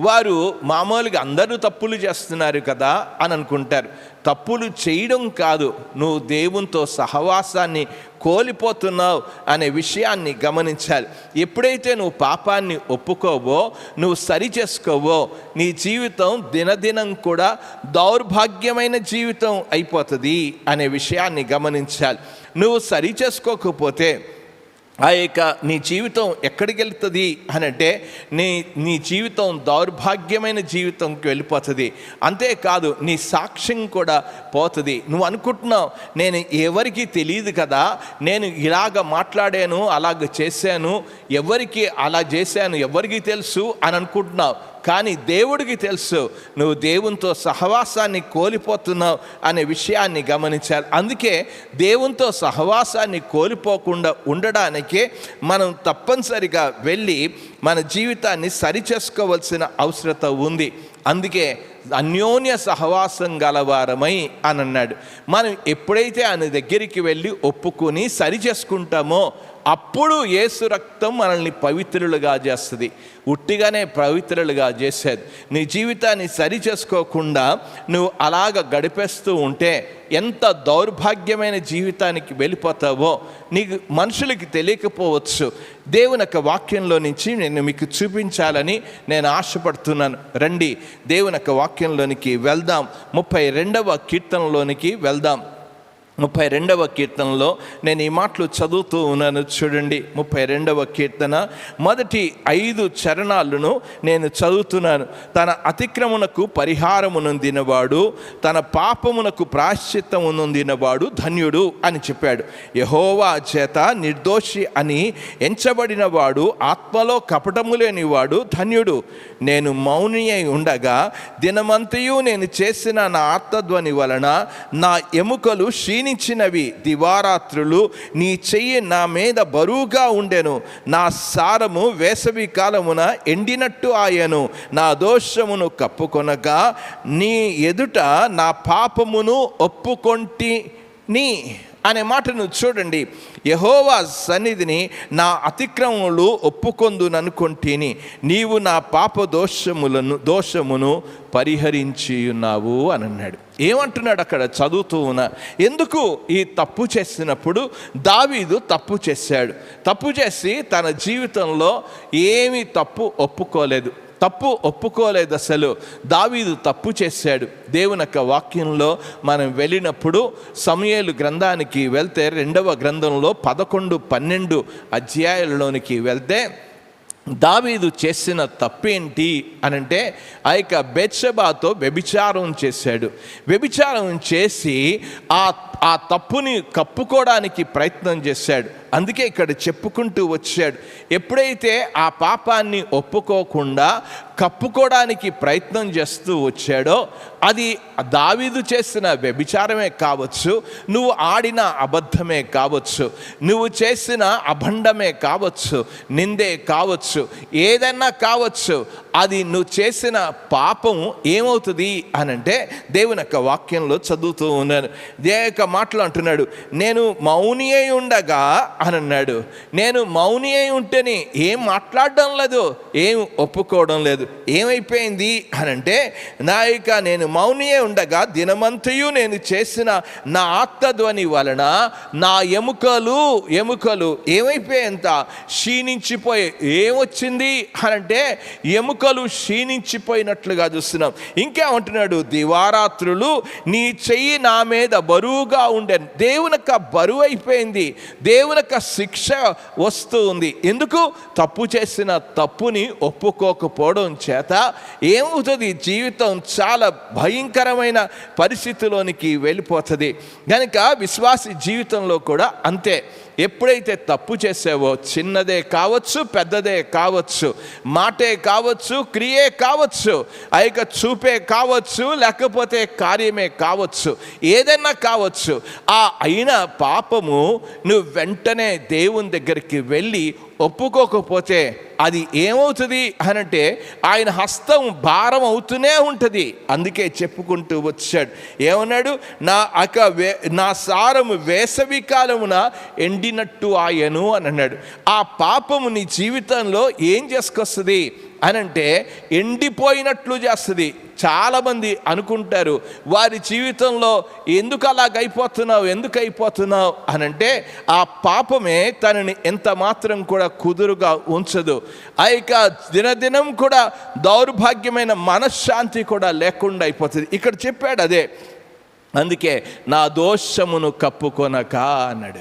వారు మామూలుగా అందరూ తప్పులు చేస్తున్నారు కదా అని అనుకుంటారు. తప్పులు చేయడం కాదు, నువ్వు దేవునితో సహవాసాన్ని కోల్పోతున్నావు అనే విషయాన్ని గమనించాలి. ఎప్పుడైతే నువ్వు పాపాన్ని ఒప్పుకోవో, నువ్వు సరి చేసుకోవో, నీ జీవితం దినదినం కూడా దౌర్భాగ్యమైన జీవితం అయిపోతుంది అనే విషయాన్ని గమనించాలి. నువ్వు సరి చేసుకోకపోతే నీ జీవితం ఎక్కడికి వెళ్తుంది అనంటే నీ జీవితం దౌర్భాగ్యమైన జీవితంకి వెళ్ళిపోతుంది. అంతేకాదు నీ సాక్ష్యం కూడా పోతుంది. నువ్వు అనుకుంటున్నావు, నేను ఎవరికి తెలియదు కదా, నేను ఇలాగ మాట్లాడాను, అలాగ చేశాను, ఎవరికి అలా చేశాను ఎవరికి తెలుసు అని అనుకుంటున్నావు. కానీ దేవుడికి తెలుసు నువ్వు దేవునితో సహవాసాన్ని కోల్పోతున్నావు అనే విషయాన్ని గమనించాలి. అందుకే దేవునితో సహవాసాన్ని కోల్పోకుండా ఉండడానికే మనం తప్పనిసరిగా వెళ్ళి మన జీవితాన్ని సరిచేసుకోవాల్సిన అవసరత ఉంది. అందుకే అన్యోన్య సహవాసం గలవారమై అని అన్నాడు. మనం ఎప్పుడైతే ఆయన దగ్గరికి వెళ్ళి ఒప్పుకొని సరి చేసుకుంటామో అప్పుడు యేసు రక్తం మనల్ని పవిత్రులుగా చేస్తుంది. ఉట్టిగానే పవిత్రులుగా చేసేది. నీ జీవితాన్ని సరి చేసుకోకుండా నువ్వు అలాగ గడిపేస్తూ ఉంటే ఎంత దౌర్భాగ్యమైన జీవితానికి వెళ్ళిపోతావో నీకు మనుషులకి తెలియకపోవచ్చు. దేవుని యొక్క వాక్యంలో నుంచి నేను మీకు చూపించాలని నేను ఆశపడుతున్నాను. రండి దేవుని యొక్క వాక్యంలోనికి వెళ్దాం. 32వ కీర్తనలోనికి వెళ్దాం. 32వ కీర్తనలో నేను ఈ మాటలు చదువుతూ ఉన్నాను. చూడండి, 32వ కీర్తన మొదటి 5 చరణాలను నేను చదువుతున్నాను. తన అతిక్రమణకు పరిహారము నొందినవాడు, తన పాపమునకు ప్రాయశ్చిత్తము నొందినవాడు ధన్యుడు అని చెప్పాడు. యెహోవా చేత నిర్దోషి అని ఎంచబడిన వాడు, ఆత్మలో కపటము లేనివాడు ధన్యుడు. నేను మౌని అయి ఉండగా దినమంతయు నేను చేసిన నా ఆర్తధ్వని వలన నా ఎముకలు క్షీణించినవి. దివారాత్రులు నీ చెయ్యి నా మీద బరువుగా ఉండెను. నా సారము వేసవి కాలమున ఎండినట్టు ఆయను. నా దోషమును కప్పుకొనగా నీ ఎదుట నా పాపమును ఒప్పుకొంటిని అనే మాటను చూడండి. యెహోవా సన్నిధిని నా అతిక్రమములు ఒప్పుకొందుననుకొంటిని. నీవు నా పాప దోషమును పరిహరించి ఉన్నావు అని అన్నాడు. ఏమంటున్నాడు అక్కడ చదువుతూ ఉన్నా. ఎందుకు ఈ తప్పు చేసినప్పుడు దావీదు తప్పు చేశాడు. తప్పు చేసి తన జీవితంలో ఏమీ తప్పు ఒప్పుకోలేదు. అసలు దావీదు తప్పు చేశాడు. దేవుని యొక్క వాక్యంలో మనం వెళ్ళినప్పుడు సమూయేలు గ్రంథానికి వెళ్తే 2వ గ్రంథంలో 11, 12 అధ్యాయాలలోనికి వెళ్తే దావీదు చేసిన తప్పేంటి అనంటే ఆ యొక్క బెత్షెబాతో వ్యభిచారం చేశాడు. వ్యభిచారం చేసి ఆ తప్పుని కప్పుకోవడానికి ప్రయత్నం చేశాడు. అందుకే ఇక్కడ చెప్పుకుంటూ వచ్చాడు. ఎప్పుడైతే ఆ పాపాన్ని ఒప్పుకోకుండా కప్పుకోవడానికి ప్రయత్నం చేస్తూ వచ్చాడో అది దావీదు చేసిన వ్యభిచారమే కావచ్చు, నువ్వు ఆడిన అబద్ధమే కావచ్చు, నువ్వు చేసిన అభండమే కావచ్చు, నిందే కావచ్చు, ఏదైనా కావచ్చు. అది నువ్వు చేసిన పాపం ఏమవుతుంది అనంటే దేవుని యొక్క వాక్యంలో చదువుతూ ఉన్నాను. దేవుని మాటలు అంటున్నాడు, నేను మౌని అయి ఉండగా అని అన్నాడు. నేను మౌని అయి ఉంటేనే ఏం మాట్లాడడం లేదు, ఏం ఒప్పుకోవడం లేదు. ఏమైపోయింది అనంటే నేను మౌని అయి ఉండగా దినమంతయు నేను చేసిన నా ఆత్మధ్వని వలన నా ఎముకలు ఏమైపోయేంత క్షీణించిపోయి. ఏమొచ్చింది అనంటే ఎముకలు క్షీణించిపోయినట్లుగా చూస్తున్నాం. ఇంకేమంటున్నాడు, దివారాత్రులు నీ చెయ్యి నా మీద బరువుగా ఉండే. దేవునిక బరువు అయిపోయింది, దేవునిక శిక్ష వస్తూ ఉంది. ఎందుకు? తప్పు చేసిన తప్పుని ఒప్పుకోకపోవడం చేత ఏమవుతుంది, జీవితం చాలా భయంకరమైన పరిస్థితిలోనికి వెళ్ళిపోతుంది. కనుక విశ్వాసి జీవితంలో కూడా అంతే. ఎప్పుడైతే తప్పు చేసావో, చిన్నదే కావచ్చు పెద్దదే కావచ్చు, మాటే కావచ్చు క్రియే కావచ్చు, చూపే కావచ్చు లేకపోతే కార్యమే కావచ్చు, ఏదైనా కావచ్చు, ఆ అయిన పాపము నువ్వు వెంటనే దేవుని దగ్గరికి వెళ్ళి ఒప్పుకోకపోతే అది ఏమవుతుంది అనంటే ఆయన హస్తం భారం అవుతూనే ఉంటుంది. అందుకే చెప్పుకుంటూ వచ్చాడు, ఏమన్నాడు, నా సారము వేసవి కాలమున ఎండినట్టు ఆయను అని అన్నాడు. ఆ పాపము నీ జీవితంలో ఏం చేసుకొస్తుంది అనంటే ఎండిపోయినట్లు చేస్తుంది. చాలామంది అనుకుంటారు వారి జీవితంలో ఎందుకు అయిపోతున్నావు అనంటే ఆ పాపమే తనని ఎంత మాత్రం కూడా కుదురుగా ఉంచదు. ఆ యొక్క దినదినం కూడా దౌర్భాగ్యమైన మనశ్శాంతి కూడా లేకుండా అయిపోతుంది. ఇక్కడ చెప్పాడు అదే. అందుకే నా దోషమును కప్పుకొనక అన్నాడు.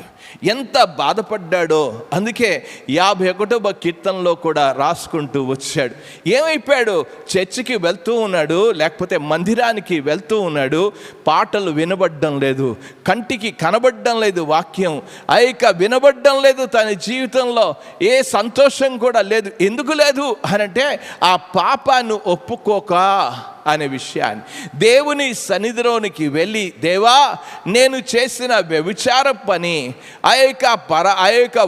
ఎంత బాధపడ్డాడో. అందుకే 51వ కీర్తనలో కూడా రాసుకుంటూ వచ్చాడు. ఏమైపోయాడు, చర్చికి వెళ్తూ ఉన్నాడు, లేకపోతే మందిరానికి వెళ్తూ ఉన్నాడు, పాటలు వినబడ్డం లేదు, కంటికి కనబడ్డం లేదు, వాక్యం వినబడ్డం లేదు, తన జీవితంలో ఏ సంతోషం కూడా లేదు. ఎందుకు లేదు అనంటే ఆ పాపాన్ని ఒప్పుకోక అనే విషయాన్ని. దేవుని సన్నిధిలోనికి వెళ్ళి, దేవా నేను చేసిన వ్యభిచార పని,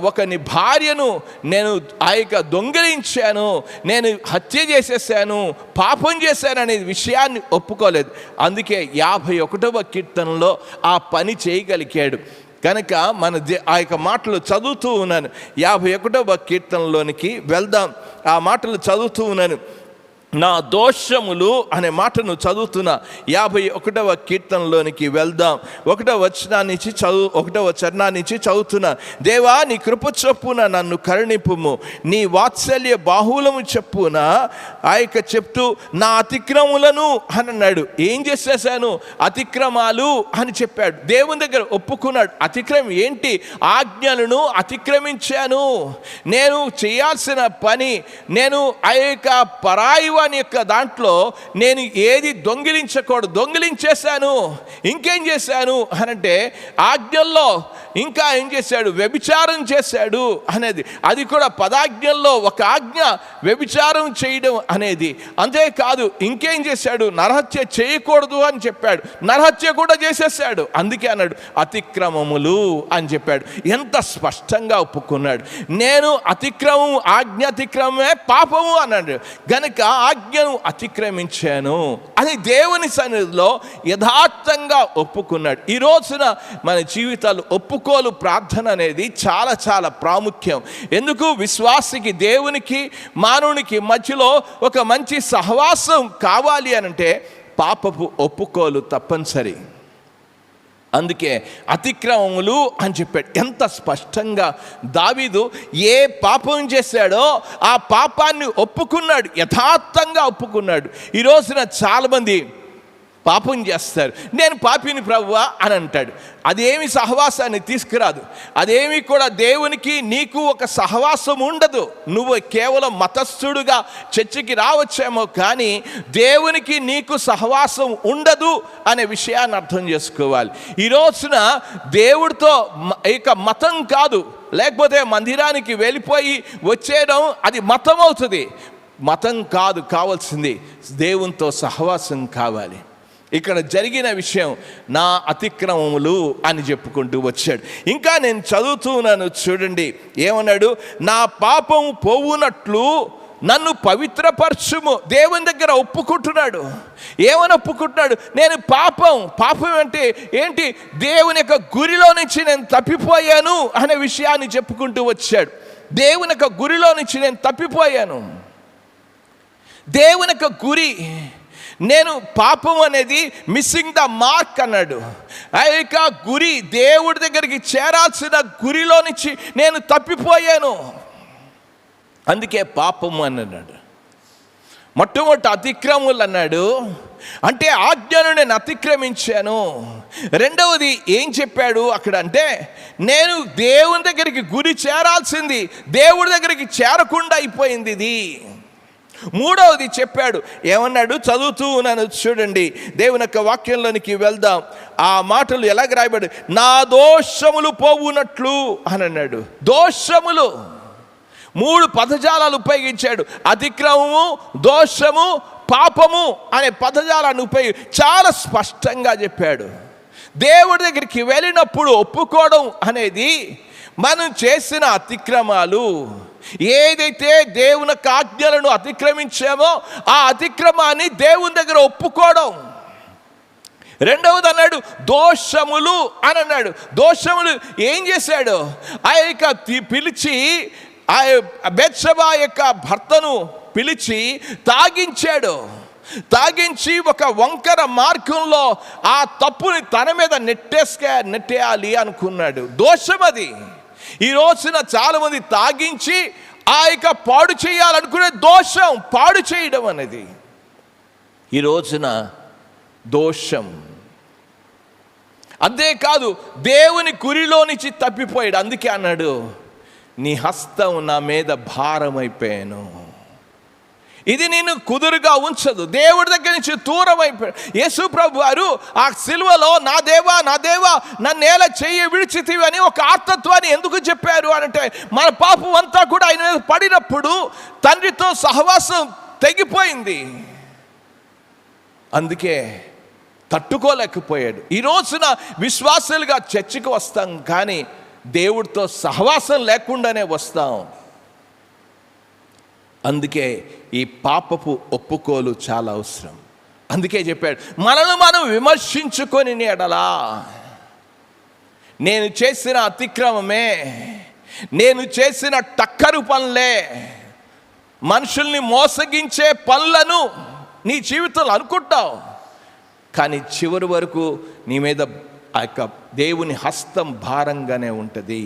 ఒకని భార్యను నేను దొంగిలించాను, నేను హత్య చేసేసాను, పాపం చేశాను అనే విషయాన్ని ఒప్పుకోలేదు. అందుకే 51వ కీర్తనలో ఆ పని చేయగలిగాడు. కనుక ఆ యొక్క మాటలు చదువుతూ ఉన్నాను. 51వ కీర్తనలోనికి వెళ్దాం. ఆ మాటలు చదువుతూ ఉన్నాను. నా దోషములు అనే మాటను చదువుతున్న 51వ కీర్తనలోనికి వెళ్దాం. 1వ చరణాన్ని నుంచి చదువుతున్నా. దేవా నీ కృప చొప్పున నన్ను కరుణింపుము, నీ వాత్సల్య బాహులము చెప్పున చెప్తూ నా అతిక్రములను అని అన్నాడు. ఏం చేసేసాను, అతిక్రమాలు అని చెప్పాడు. దేవుని దగ్గర ఒప్పుకున్నాడు. అతిక్రమం ఏంటి? ఆజ్ఞలను అతిక్రమించాను. నేను చేయాల్సిన పని, నేను పరాయి వాని యొక్క దాంట్లో నేను ఏది దొంగిలించేశాను. ఇంకేం చేశాను అనంటే ఆజ్ఞల్లో ఇంకా ఏం చేశాడు, వ్యభిచారం చేశాడు అనేది. అది కూడా పదాజ్ఞల్లో ఒక ఆజ్ఞ వ్యభిచారం చేయడం అనేది. అంతేకాదు ఇంకేం చేశాడు, నరహత్య చేయకూడదు అని చెప్పాడు, నరహత్య కూడా చేసేసాడు. అందుకే అన్నాడు అతిక్రమములు అని చెప్పాడు. ఎంత స్పష్టంగా ఒప్పుకున్నాడు. నేను ఆజ్ఞ అతిక్రమమే పాపము అన్నాడు. గనుక ఆజ్ఞను అతిక్రమించాను అని దేవుని సన్నిధిలో యథార్థంగా ఒప్పుకున్నాడు. ఈ రోజున మన జీవితాలు ఒప్పుకోలు ప్రార్థన అనేది చాలా చాలా ప్రాముఖ్యం. ఎందుకు? విశ్వాసికి దేవునికి మానవునికి మధ్యలో ఒక మంచి సహవాసం కావాలి అనంటే పాపపు ఒప్పుకోలు తప్పనిసరి. అందుకే అతిక్రమములు అని చెప్పాడు. ఎంత స్పష్టంగా దావీదు ఏ పాపం చేశాడో ఆ పాపాన్ని ఒప్పుకున్నాడు, యథార్థంగా ఒప్పుకున్నాడు. ఈ రోజున చాలామంది పాపం చేస్తారు. నేను పాపిని ప్రభువా అని అంటాడు. అదేమి సహవాసాన్ని తీసుకురాదు. అదేమి కూడా దేవునికి నీకు ఒక సహవాసం ఉండదు. నువ్వు కేవలం మతస్థుడుగా చర్చికి రావచ్చేమో కానీ దేవునికి నీకు సహవాసం ఉండదు అనే విషయాన్ని అర్థం చేసుకోవాలి. ఈ రోజున దేవుడితో ఇక మతం కాదు, లేకపోతే మందిరానికి వెళ్ళిపోయి వచ్చేయడం అది మతం అవుతుంది. మతం కాదు కావాల్సింది, దేవునితో సహవాసం కావాలి. ఇక్కడ జరిగిన విషయం నా అతిక్రమములు అని చెప్పుకుంటూ వచ్చాడు. ఇంకా నేను చదువుతున్నాను చూడండి, ఏమన్నాడు, నా పాపం పోవునట్లు నన్ను పవిత్రపరచుము. దేవుని దగ్గర ఒప్పుకుంటున్నాడు. ఏమని ఒప్పుకుంటున్నాడు? నేను పాపం అంటే ఏంటి? దేవుని యొక్క గురిలో నుంచి నేను తప్పిపోయాను అనే విషయాన్ని చెప్పుకుంటూ వచ్చాడు. దేవుని యొక్క గురిలో నుంచి నేను తప్పిపోయాను. దేవుని యొక్క గురి, నేను పాపం అనేది మిస్సింగ్ ద మార్క్ అన్నాడు. ఆ యొక్క గురి, దేవుడి దగ్గరికి చేరాల్సిన గురిలో నుంచి నేను తప్పిపోయాను, అందుకే పాపము అని అన్నాడు. మొట్టమొదటి అతిక్రములు అన్నాడు, అంటే ఆజ్ఞను నేను అతిక్రమించాను. రెండవది ఏం చెప్పాడు అక్కడ అంటే, నేను దేవుని దగ్గరికి గురి చేరాల్సింది దేవుడి దగ్గరికి చేరకుండా అయిపోయింది ఇది. మూడవది చెప్పాడు, ఏమన్నాడు? చదువుతూ ఉన్నాను చూడండి, దేవుని యొక్క వాక్యంలోనికి వెళ్దాం. ఆ మాటలు ఎలాగ రాయబడి, నా దోషములు పోవునట్లు అని అన్నాడు. దోషములు, 3 పదజాలాలు ఉపయోగించాడు. అతిక్రమము, దోషము, పాపము అనే పదజాలాన్ని ఉపయోగించి చాలా స్పష్టంగా చెప్పాడు. దేవుడి దగ్గరికి వెళ్ళినప్పుడు ఒప్పుకోవడం అనేది మనం చేసిన అతిక్రమాలు, ఏదైతే దేవుని యొక్క ఆజ్ఞలను అతిక్రమించామో ఆ అతిక్రమాన్ని దేవుని దగ్గర ఒప్పుకోవడం. రెండవది అన్నాడు దోషములు అని అన్నాడు. దోషములు ఏం చేశాడు? ఆ యొక్క పిలిచి, ఆ బెత్షెబా యొక్క భర్తను పిలిచి తాగించి ఒక వంకర మార్గంలో ఆ తప్పుని తన మీద నెట్టేయాలి అనుకున్నాడు. దోషం అది. ఈ రోజున చాలా మంది తాగించి ఆ యొక్క పాడు చేయాలనుకునే దోషం, పాడు చేయడం అనేది ఈ రోజున దోషం. అంతేకాదు దేవుని గురిలో నుంచి తప్పిపోయాడు. అందుకే అన్నాడు, నీ హస్తం నా మీద భారమైపోయాను, ఇది నేను కుదురుగా ఉంచదు. దేవుడి దగ్గర నుంచి దూరం అయిపోయాడు. యేసు ప్రభు వారు ఆ సిలువలో, నా దేవా నా దేవా నన్నేల చెయ్యి విడిచితివి అని ఒక ఆర్తత్వాన్ని ఎందుకు చెప్పారు అంటే, మన పాపం అంతా కూడా ఆయన మీద పడినప్పుడు తండ్రితో సహవాసం తెగిపోయింది, అందుకే తట్టుకోలేకపోయాడు. ఈ రోజున విశ్వాసులుగా చర్చికి వస్తాం, కానీ దేవుడితో సహవాసం లేకుండానే వస్తాం. అందుకే ఈ పాపపు ఒప్పుకోలు చాలా అవసరం. అందుకే చెప్పాడు, మనల్ని మనం విమర్శించుకొని ఎడలా, నేను చేసిన అతిక్రమమే, నేను చేసిన టక్కరు పనులే, మనుషుల్ని మోసగించే పనులను నీ జీవితంలో అనుకుంటావు, కానీ చివరి వరకు నీ మీద ఆ యొక్క దేవుని హస్తం భారంగానే ఉంటుంది.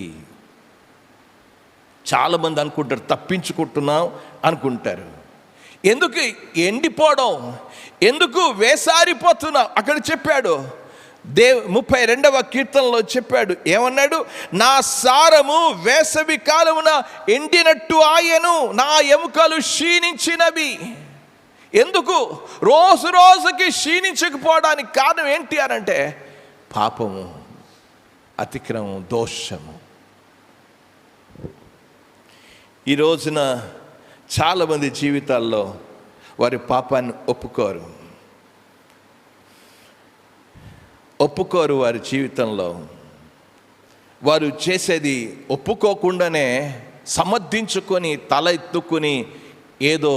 చాలామంది అనుకుంటారు తప్పించుకుంటున్నాం అనుకుంటారు. ఎందుకు ఎండిపోవడం, ఎందుకు వేసారిపోతున్నావు? అక్కడ చెప్పాడు 32వ కీర్తనలో చెప్పాడు, ఏమన్నాడు? నా సారము వేసవి కాలమున ఎండినట్టు ఆయను, నా ఎముకలు క్షీణించినవి. ఎందుకు రోజు రోజుకి క్షీణించకపోవడానికి కారణం ఏంటి అనంటే, పాపము, అతిక్రమం, దోషము. ఈ రోజున చాలామంది జీవితాల్లో వారి పాపాన్ని ఒప్పుకోరు. వారి జీవితంలో వారు చేసేది ఒప్పుకోకుండానే సమర్థించుకొని తల ఎత్తుకొని ఏదో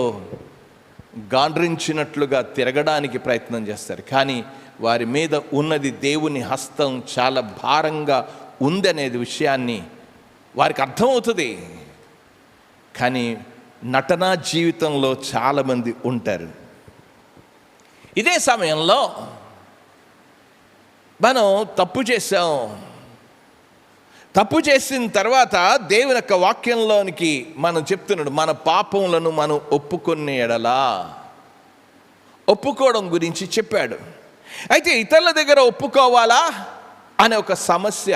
గాండ్రించినట్లుగా తిరగడానికి ప్రయత్నం చేస్తారు. కానీ వారి మీద ఉన్నది దేవుని హస్తం చాలా భారంగా ఉందనేది విషయాన్ని వారికి అర్థమవుతుంది. కానీ నటనా జీవితంలో చాలామంది ఉంటారు. ఇదే సమయంలో మనం తప్పు చేసిన తర్వాత దేవుని యొక్క వాక్యంలోనికి మనం చెప్తున్నాడు, మన పాపములను మనం ఒప్పుకునే ఎడలా, ఒప్పుకోవడం గురించి చెప్పాడు. అయితే ఇతరుల దగ్గర ఒప్పుకోవాలా అనే ఒక సమస్య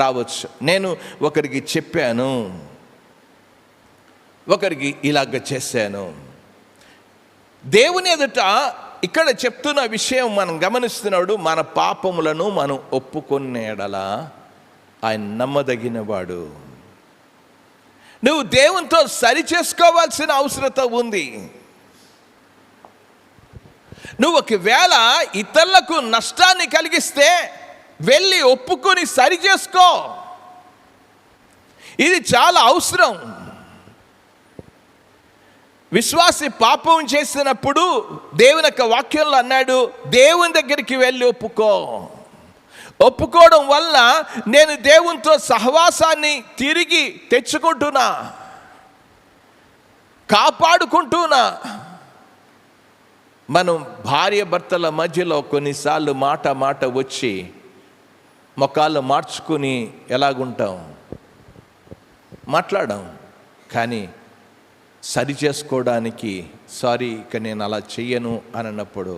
రావచ్చు. నేను ఒకరికి చెప్పాను, ఒకరికి ఇలాగ చేశాను. దేవుని ఎదుట ఇక్కడ చెప్తున్న విషయం మనం గమనిస్తున్నాడు, మన పాపములను మనం ఒప్పుకునే ఎడలా ఆయన నమ్మదగినవాడు. నువ్వు దేవునితో సరి చేసుకోవాల్సిన అవసరత ఉంది. నువ్వు ఒకవేళ ఇతరులకు నష్టాన్ని కలిగిస్తే వెళ్ళి ఒప్పుకొని సరి చేసుకో, ఇది చాలా అవసరం. విశ్వాసి పాపం చేసినప్పుడు దేవుని యొక్క వాక్యంలో అన్నాడు, దేవుని దగ్గరికి వెళ్ళి ఒప్పుకో. ఒప్పుకోవడం వల్ల నేను దేవునితో సహవాసాన్ని తిరిగి తెచ్చుకుంటున్నా, కాపాడుకుంటున్నా. మనం భార్య భర్తల మధ్యలో కొన్నిసార్లు మాట వచ్చి మొఖాలు మార్చుకుని ఎలాగుంటాం, మాట్లాడాం. కానీ సరి చేసుకోవడానికి సారీ ఇక నేను అలా చెయ్యను అని అన్నప్పుడు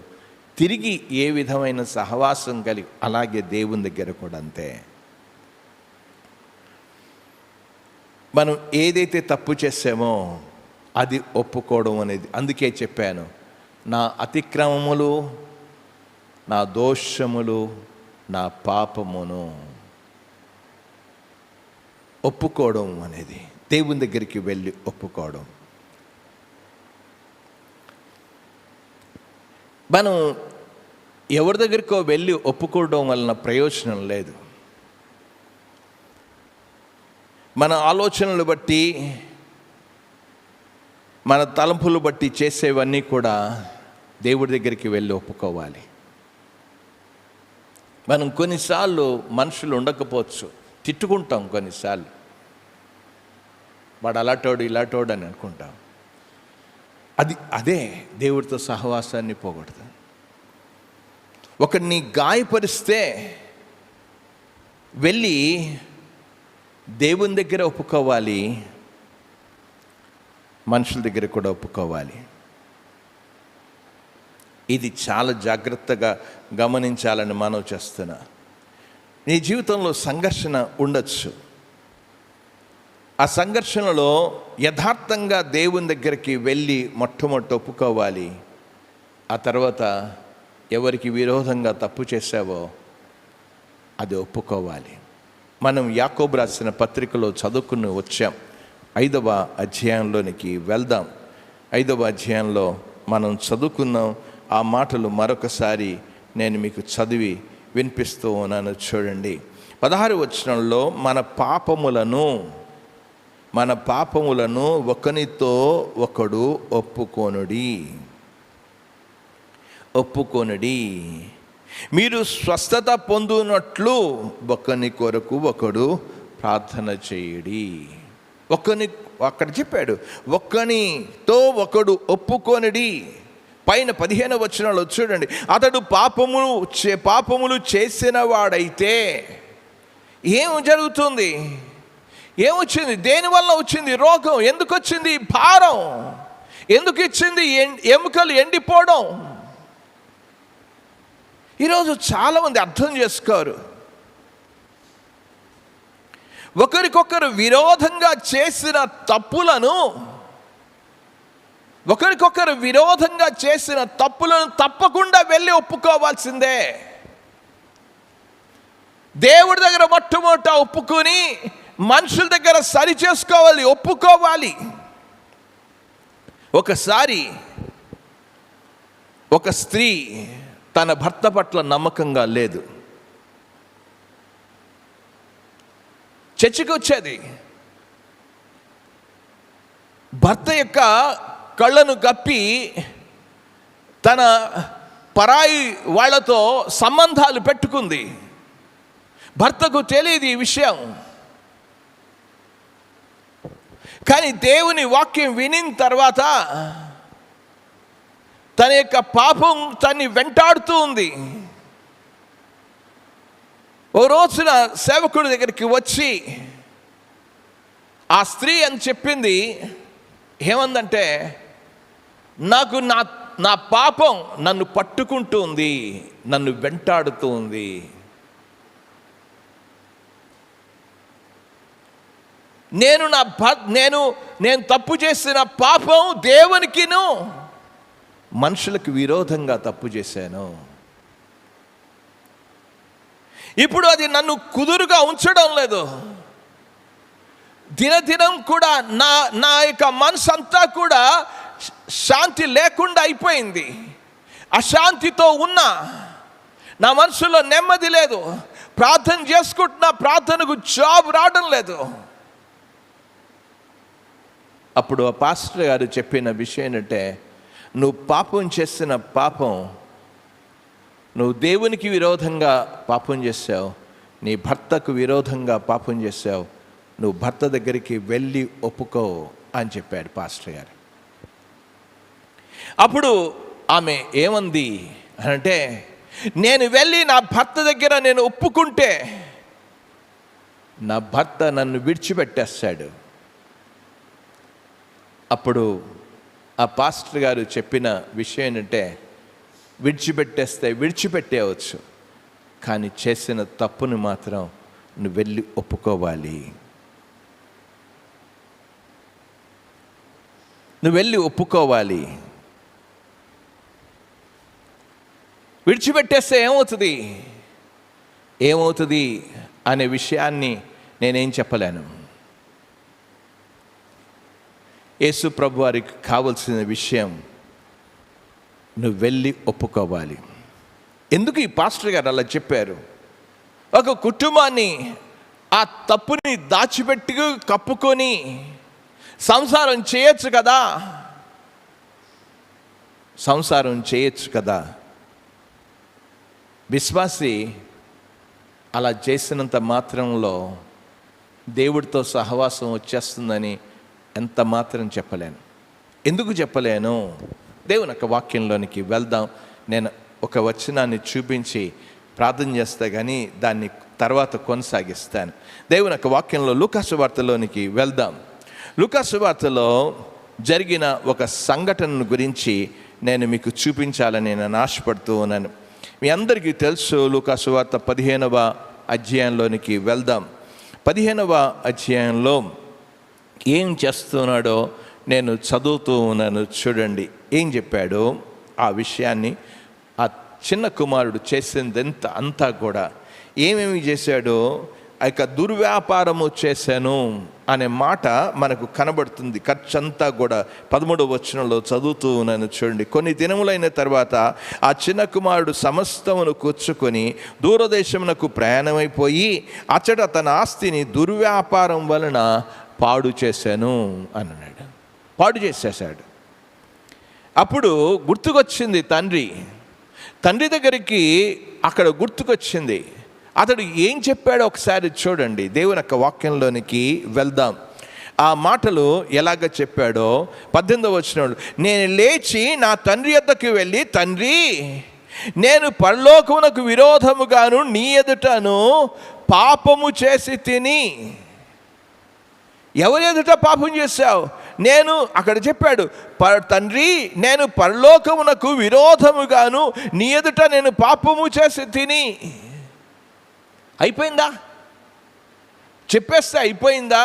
తిరిగి ఏ విధమైన సహవాసం కలిగి, అలాగే దేవుని దగ్గర కూడా అంతే. మనం ఏదైతే తప్పు చేసామో అది ఒప్పుకోవడం అనేది. అందుకే చెప్పాను, నా అతిక్రమములు, నా దోషములు, నా పాపమును ఒప్పుకోవడం అనేది, దేవుని దగ్గరికి వెళ్ళి ఒప్పుకోవడం. మనం ఎవరి దగ్గరికో వెళ్ళి ఒప్పుకోవడం వలన ప్రయోజనం లేదు. మన ఆలోచనలు బట్టి, మన తలంపులు బట్టి చేసేవన్నీ కూడా దేవుడి దగ్గరికి వెళ్ళి ఒప్పుకోవాలి. మనం కొన్నిసార్లు మనుషులు ఉండకపోవచ్చు, తిట్టుకుంటాం. కొన్నిసార్లు వాడు అలాటోడు ఇలాటోడు అని అనుకుంటాం. అదే దేవుడితో సహవాసాన్ని పోగొడతాం. ఒకరిని గాయపరిస్తే వెళ్ళి దేవుని దగ్గర ఒప్పుకోవాలి, మనుషుల దగ్గర కూడా ఒప్పుకోవాలి. ఇది చాలా జాగ్రత్తగా గమనించాలని మనవి చేస్తున్నా. నీ జీవితంలో సంఘర్షణ ఉండొచ్చు. ఆ సంఘర్షణలో యథార్థంగా దేవుని దగ్గరికి వెళ్ళి మొట్టమొదటి ఒప్పుకోవాలి. ఆ తర్వాత ఎవరికి విరోధంగా తప్పు చేశావో అది ఒప్పుకోవాలి. మనం యాకోబు రాసిన పత్రికలో చదువుకుని వచ్చాం. 5వ అధ్యాయంలోనికి వెళ్దాం. 5వ అధ్యాయంలో మనం చదువుకున్నాం. ఆ మాటలు మరొకసారి నేను మీకు చదివి వినిపిస్తూ ఉన్నాను. చూడండి, 16వ వచనంలో మన పాపములను ఒకనితో ఒకడు ఒప్పుకొనుడి, మీరు స్వస్థత పొందునట్లు ఒకని కొరకు ఒకడు ప్రార్థన చేయుడి. అక్కడ చెప్పాడు, ఒకనితో ఒకడు ఒప్పుకొనుడి. పైన 15వ వచనంలో చూడండి, అతడు పాపములు చేసిన వాడైతే ఏం జరుగుతుంది? ఏమొచ్చింది? దేనివల్ల వచ్చింది రోగం? ఎందుకు వచ్చింది భారం? ఎందుకు ఇచ్చింది ఎముకలు ఎండిపోవడం? ఈరోజు చాలామంది అర్థం చేసుకోరు. ఒకరికొకరు విరోధంగా చేసిన తప్పులను తప్పకుండా వెళ్ళి ఒప్పుకోవాల్సిందే. దేవుడి దగ్గర మొట్టమొదట ఒప్పుకొని మనుషుల దగ్గర సరి చేసుకోవాలి, ఒప్పుకోవాలి. ఒకసారి ఒక స్త్రీ తన భర్త పట్ల నమ్మకంగా లేదు. చర్చికి వచ్చేది, భర్త యొక్క కళ్ళను గప్పి తన పరాయి వాళ్ళతో సంబంధాలు పెట్టుకుంది. భర్తకు తెలియదు ఈ విషయం. కానీ దేవుని వాక్యం వినిన తర్వాత తన యొక్క పాపం తన్ని వెంటాడుతూ ఉంది. ఓ రోజున సేవకుడి దగ్గరికి వచ్చి ఆ స్త్రీ అని చెప్పింది. ఏమందంటే, నాకు నా పాపం నన్ను పట్టుకుంటుంది, నన్ను వెంటాడుతూ ఉంది. నేను తప్పు చేసిన పాపం దేవునికిను మనుషులకు విరోధంగా తప్పు చేశాను. ఇప్పుడు అది నన్ను కుదురుగా ఉంచడం లేదు. దినదినం కూడా నా యొక్క మనసు అంతా కూడా శాంతి లేకుండా అయిపోయింది. అశాంతితో ఉన్నా, నా మనసులో నెమ్మది లేదు. ప్రార్థన చేసుకుంటున్నా, ప్రార్థనకు జాబ్ రావడం లేదు. అప్పుడు ఆ పాస్టర్ గారు చెప్పిన విషయం ఏంటంటే, నువ్వు పాపం చేసిన పాపం, నువ్వు దేవునికి విరోధంగా పాపం చేశావు, నీ భర్తకు విరోధంగా పాపం చేశావు, నువ్వు భర్త దగ్గరికి వెళ్ళి ఒప్పుకో అని చెప్పాడు పాస్టర్ గారు. అప్పుడు ఆమె ఏమంది అంటే, నేను వెళ్ళి నా భర్త దగ్గర నేను ఒప్పుకుంటే నా భర్త నన్ను విడిచిపెట్టేస్తాడు. అప్పుడు ఆ పాస్టర్ గారు చెప్పిన విషయం ఏంటంటే, విడిచిపెట్టేస్తే విడిచిపెట్టేయవచ్చు, కానీ చేసిన తప్పుని మాత్రం నువ్వు వెళ్ళి ఒప్పుకోవాలి. నువ్వు వెళ్ళి ఒప్పుకోవాలి. విడిచిపెట్టేస్తే ఏమవుతుంది అనే విషయాన్ని నేనేం చెప్పలేను. యేసు ప్రభు వారికి కావలసిన విషయం, నువ్వు వెళ్ళి ఒప్పుకోవాలి. ఎందుకు ఈ పాస్టర్ గారు అలా చెప్పారు? ఒక కుటుంబాన్ని ఆ తప్పుని దాచిపెట్టి కప్పుకొని సంసారం చేయొచ్చు కదా. విశ్వాసి అలా చేసినంత మాత్రంలో దేవుడితో సహవాసం వచ్చేస్తుందని ఎంత మాత్రం చెప్పలేను. ఎందుకు చెప్పలేను? దేవుని యొక్క వాక్యంలోనికి వెళ్దాం. నేను ఒక వచనాన్ని చూపించి ప్రార్థన చేస్తా, కానీ దాన్ని తర్వాత కొనసాగిస్తాను. దేవుని యొక్క వాక్యంలో లూకాసు వార్తలోనికి వెళ్దాం. లూకాసు వార్తలో జరిగిన ఒక సంఘటన గురించి నేను మీకు చూపించాలని నేను ఆశపడుతూ ఉన్నాను. మీ అందరికీ తెలుసు, లూకాసు వార్త 15వ అధ్యాయంలోనికి వెళ్దాం. 15వ అధ్యాయంలో ఏం చేస్తున్నాడో నేను చదువుతూ ఉన్నాను. చూడండి ఏం చెప్పాడో ఆ విషయాన్ని. ఆ చిన్న కుమారుడు చేసిందంతా అంతా కూడా ఏమేమి చేశాడో, ఆ యొక్క దుర్వ్యాపారము చేశాను అనే మాట మనకు కనబడుతుంది. ఖర్చంతా కూడా 13వ వచనంలో చదువుతూ ఉన్నాను. చూడండి, కొన్ని దినములైన తర్వాత ఆ చిన్న కుమారుడు సమస్తమును కూర్చుకొని దూరదేశమునకు ప్రయాణమైపోయి అచ్చట తన ఆస్తిని దుర్వ్యాపారం వలన పాడు చేశాను అన్నాడు. పాడు చేసేసాడు. అప్పుడు గుర్తుకొచ్చింది తండ్రి దగ్గరికి అక్కడ గుర్తుకొచ్చింది. అతడు ఏం చెప్పాడో ఒకసారి చూడండి. దేవుని యొక్క వాక్యంలోనికి వెళ్దాం. ఆ మాటలు ఎలాగ చెప్పాడో 18వ వచనంలో, నేను లేచి నా తండ్రి యొద్దకు వెళ్ళి, తండ్రి, నేను పరలోకమునకు విరోధముగాను నీ ఎదుటను పాపము చేసి తిని. ఎవరి ఎదుట పాపం చేశావు? నేను అక్కడ చెప్పాడు, తండ్రి, నేను పరలోకమునకు విరోధముగాను నీ ఎదుట నేను పాపము చేసి తిని. అయిపోయిందా? చెప్పేస్తే అయిపోయిందా?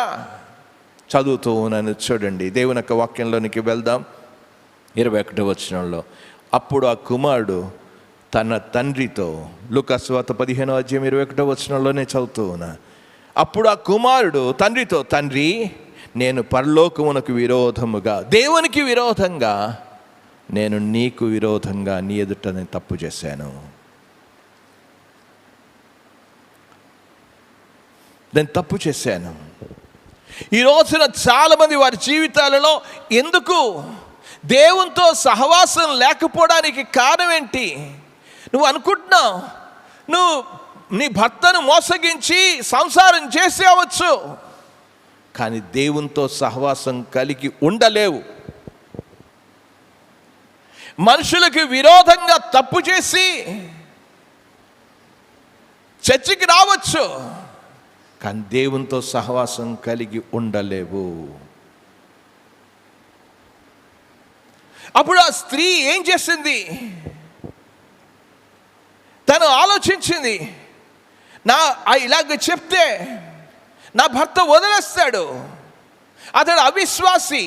చదువుతూ ఉన్నాను. చూడండి దేవుని యొక్క వాక్యంలోనికి వెళ్దాం. 21వ వచనంలో, అప్పుడు ఆ కుమారుడు తన తండ్రితో, లూకాసు వార్త 15వ అధ్యాయం 21వ వచనంలోనే చదువుతూ ఉన్నా. అప్పుడు ఆ కుమారుడు తండ్రితో, తండ్రి, నేను పరలోకమునకు విరోధముగా, దేవునికి విరోధంగా, నేను నీకు విరోధంగా నీ ఎదుట నేను తప్పు చేశాను. నేను తప్పు చేశాను. ఈ రోజున చాలామంది వారి జీవితాలలో ఎందుకు దేవునితో సహవాసం లేకపోవడానికి కారణం ఏంటి? నువ్వు అనుకుంటున్నావు నువ్వు నీ భర్తను మోసగించి సంసారం చేసేవచ్చు, కానీ దేవునితో సహవాసం కలిగి ఉండలేవు. మనుషులకు విరోధంగా తప్పు చేసి చర్చికి రావచ్చు, కానీ దేవునితో సహవాసం కలిగి ఉండలేవు. అప్పుడు ఆ స్త్రీ ఏం చేసింది? తను ఆలోచించింది, ఇలాగ చెప్తే నా భర్త వదిలేస్తాడు, అతడు అవిశ్వాసి,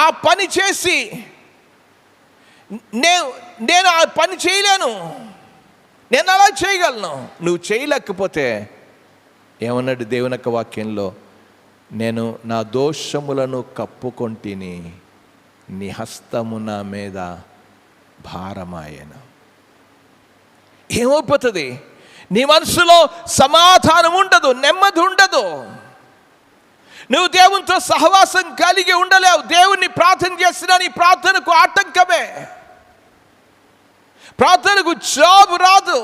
ఆ పని చేసి నేను ఆ పని చేయలేను, నేను అలా చేయగలను. నువ్వు చేయలేకపోతే ఏమన్నాడు దేవుని యొక్క వాక్యంలో? నేను నా దోషములను కప్పుకొంటిని, నీ హస్తము నా మీద భారమాయను. ఏమైపోతుంది? నీ మనసులో సమాధానం ఉండదు, నెమ్మది ఉండదు. నువ్వు దేవునితో సహవాసం కలిగి ఉండలేవు. దేవుణ్ణి ప్రార్థన చేసినా నీ ప్రార్థనకు ఆటంకమే. ప్రార్థనకు జవాబు రాదు.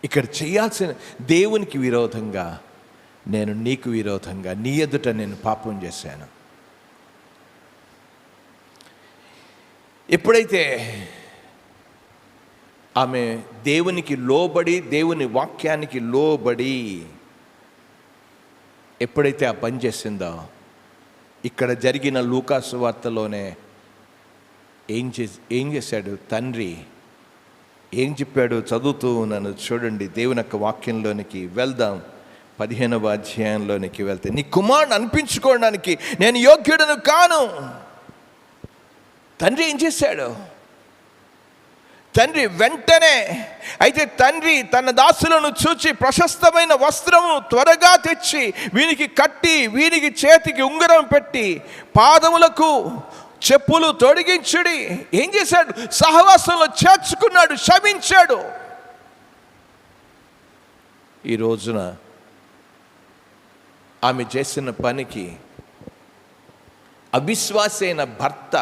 ఇక్కడ చేయాల్సిన, దేవునికి విరోధంగా నేను నీకు విరోధంగా నీ ఎదుట నేను పాపం చేశాను. ఎప్పుడైతే ఆమె దేవునికి లోబడి, దేవుని వాక్యానికి లోబడి ఎప్పుడైతే ఆ పని చేసిందో, ఇక్కడ జరిగిన లూకాసు వార్తలోనే ఏం చేశాడు తండ్రి, ఏం చెప్పాడు చదువుతూ నన్ను చూడండి. దేవుని యొక్క వాక్యంలోనికి వెళ్దాం. 15వ అధ్యాయంలోనికి వెళ్తే, నీ కుమారుని అనిపించుకోవడానికి నేను యోగ్యుడను కాను. తండ్రి ఏం చేశాడు? తండ్రి వెంటనే, అయితే తండ్రి తన దాసులను చూచి ప్రశస్తమైన వస్త్రము త్వరగా తెచ్చి వీనికి కట్టి, వీనికి చేతికి ఉంగరం పెట్టి, పాదములకు చెప్పులు తొడిగించుడి. ఏం చేశాడు? సహవాసంలో చేర్చుకున్నాడు, క్షమించాడు. ఈ రోజున ఆమె చేసిన పనికి అవిశ్వాసి అయిన భర్త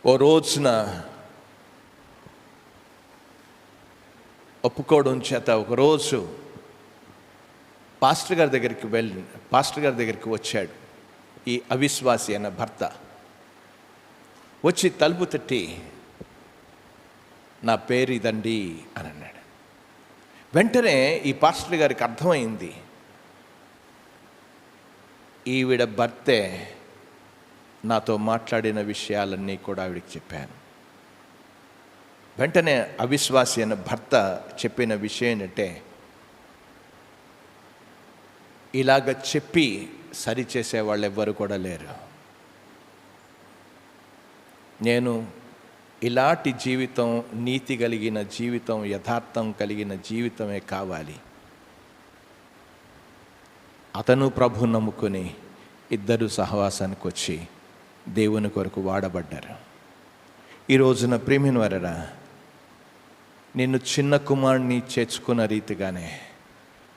ఓ రోజున ఒప్పుకోవడం చేత ఒకరోజు పాస్టర్ గారి దగ్గరికి వచ్చాడు ఈ అవిశ్వాసి అయిన భర్త. వచ్చి తలుపు తట్టి, నా పేరు ఇదండి అని అన్నాడు. వెంటనే ఈ పాస్టర్ గారికి అర్థమైంది, ఈవిడ భర్తే నాతో మాట్లాడిన విషయాలన్నీ కూడా ఆవిడికి చెప్పాను. వెంటనే అవిశ్వాసి అయిన భర్త చెప్పిన విషయం ఏంటంటే, ఇలాగ చెప్పి సరిచేసే వాళ్ళు ఎవ్వరు కూడా లేరు. నేను ఇలాంటి జీవితం, నీతి కలిగిన జీవితం, యథార్థం కలిగిన జీవితమే కావాలి. అతను ప్రభు నమ్ముకొని ఇద్దరు సహవాసానికి వచ్చి దేవుని కొరకు వాడబడ్డారు. ఈ రోజున ప్రియమైన వారరా, నిన్ను చిన్న కుమారుని చేర్చుకున్న రీతిగానే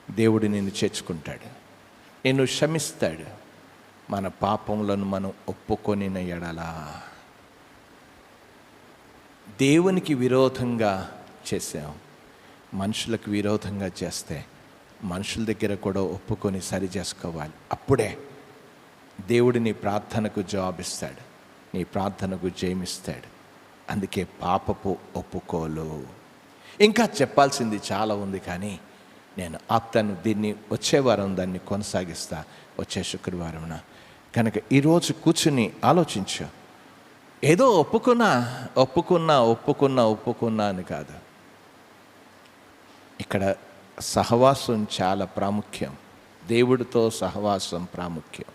దేవుడు నిన్ను చేర్చుకుంటాడు, నిన్ను క్షమిస్తాడు. మన పాపములను మనం ఒప్పుకొనిన ఎడలా, దేవునికి విరోధంగా చేసాం, మనుషులకు విరోధంగా చేస్తే మనుషుల దగ్గర కూడా ఒప్పుకొని సరి చేసుకోవాలి. అప్పుడే దేవుడు నీ ప్రార్థనకు జవాబిస్తాడు, నీ ప్రార్థనకు జయమిస్తాడు. అందుకే పాపపు ఒప్పుకోలు. ఇంకా చెప్పాల్సింది చాలా ఉంది, కానీ నేను ఆప్తాను. దీన్ని వచ్చే వారం దాన్ని కొనసాగిస్తా, వచ్చే శుక్రవారంన. కనుక ఈరోజు కూర్చుని ఆలోచించు. ఏదో ఒప్పుకున్నా అని కాదు. ఇక్కడ సహవాసం చాలా ప్రాముఖ్యం. దేవుడితో సహవాసం ప్రాముఖ్యం.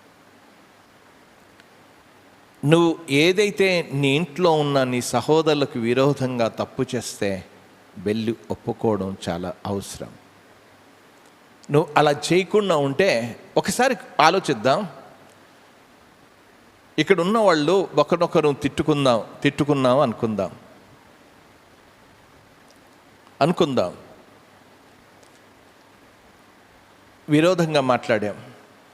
నువ్వు ఏదైతే నీ ఇంట్లో ఉన్న నీ సహోదరులకు విరోధంగా తప్పు చేస్తే వెళ్ళి ఒప్పుకోవడం చాలా అవసరం. నువ్వు అలా చేయకుండా ఉంటే, ఒకసారి ఆలోచిద్దాం. ఇక్కడ ఉన్న వాళ్ళు ఒకరినొకరు తిట్టుకున్నాం అనుకుందాం, విరోధంగా మాట్లాడాం.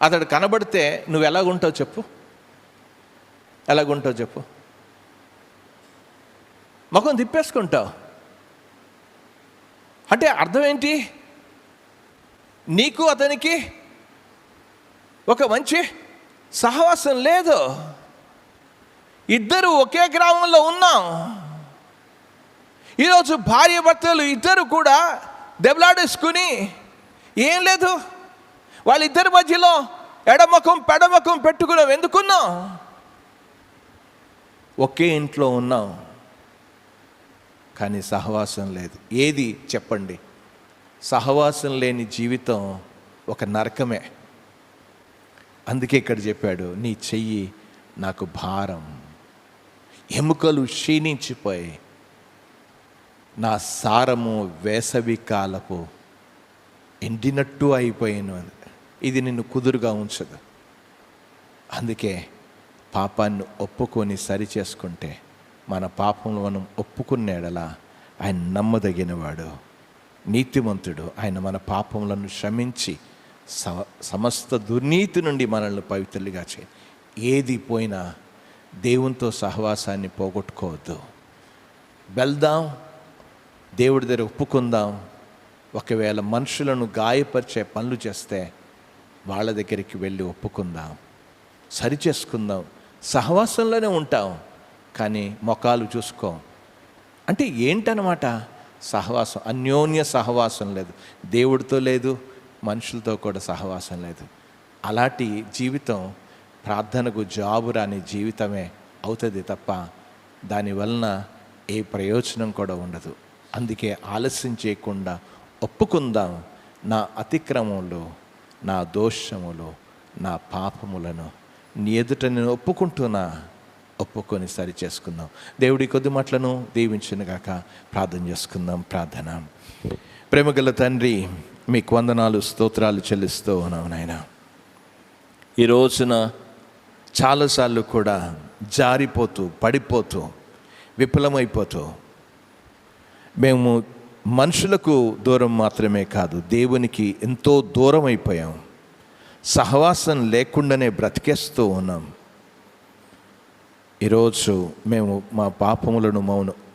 అతడు కనబడితే నువ్వు ఎలాగుంటావు చెప్పు? ముఖం తిప్పేసుకుంటావు. అంటే అర్థం ఏంటి? నీకు అతనికి ఒక మంచి సహవాసం లేదు. ఇద్దరు ఒకే గ్రామంలో ఉన్నాం. ఈరోజు భార్య భర్తలు ఇద్దరు కూడా దెబ్బలాడేసుకుని ఏం లేదు, వాళ్ళిద్దరి మధ్యలో ఎడముఖం పెడముఖం పెట్టుకున్నాం. ఎందుకున్నాం? ఒకే ఇంట్లో ఉన్నాం, కానీ సహవాసం లేదు. ఏది చెప్పండి? సహవాసం లేని జీవితం ఒక నరకమే. అందుకే ఇక్కడ చెప్పాడు, నీ చెయ్యి నాకు భారం, ఎముకలు క్షీణించిపోయి నా సారము వేసవి కాలపు ఎండినట్టు అయిపోయాను. ఇది నిన్ను కుదురుగా ఉంచదు. అందుకే పాపాన్ని ఒప్పుకొని సరి చేసుకుంటే, మన పాపంలో మనం ఒప్పుకునేడలా ఆయన నమ్మదగినవాడు, నీతిమంతుడు. ఆయన మన పాపములను క్షమించి సమస్త దుర్నీతి నుండి మనల్ని పవిత్రులుగా చేయి. ఏది పోయినా దేవునితో సహవాసాన్ని పోగొట్టుకోవద్దు. వెళ్దాం, దేవుడి దగ్గర ఒప్పుకుందాం. ఒకవేళ మనుషులను గాయపరిచే పనులు చేస్తే వాళ్ళ దగ్గరికి వెళ్ళి ఒప్పుకుందాం, సరి చేసుకుందాం. సహవాసంలోనే ఉంటాం కానీ మొఖాలు చూసుకోం. అంటే ఏంటన్నమాట సహవాసం? అన్యోన్య సహవాసం లేదు, దేవుడితో లేదు, మనుషులతో కూడా సహవాసం లేదు. అలాంటి జీవితం ప్రార్థనకు జాబు రాని జీవితమే అవుతుంది తప్ప దానివలన ఏ ప్రయోజనం కూడా ఉండదు. అందుకే ఆలస్యం చేయకుండా ఒప్పుకుందాం. నా అతిక్రమములు, నా దోషములు, నా పాపములను నీ ఎదుట నేను ఒప్పుకొని సరి చేసుకుందాం. దేవుడి కొద్ది మాటలను దీవించునుగాక. ప్రార్థన చేసుకుందాం. ప్రార్థన. ప్రేమగల తండ్రి, మీకు వందనాలు, స్తోత్రాలు చెల్లిస్తూ ఉన్నాం నాయన. ఈ రోజున చాలాసార్లు కూడా జారిపోతూ, పడిపోతూ, విఫలమైపోతూ మేము మనుషులకు దూరం మాత్రమే కాదు, దేవునికి ఎంతో దూరం అయిపోయాం. సహవాసం లేకుండానే బ్రతికేస్తూ ఉన్నాం. ఈరోజు మేము మా పాపములను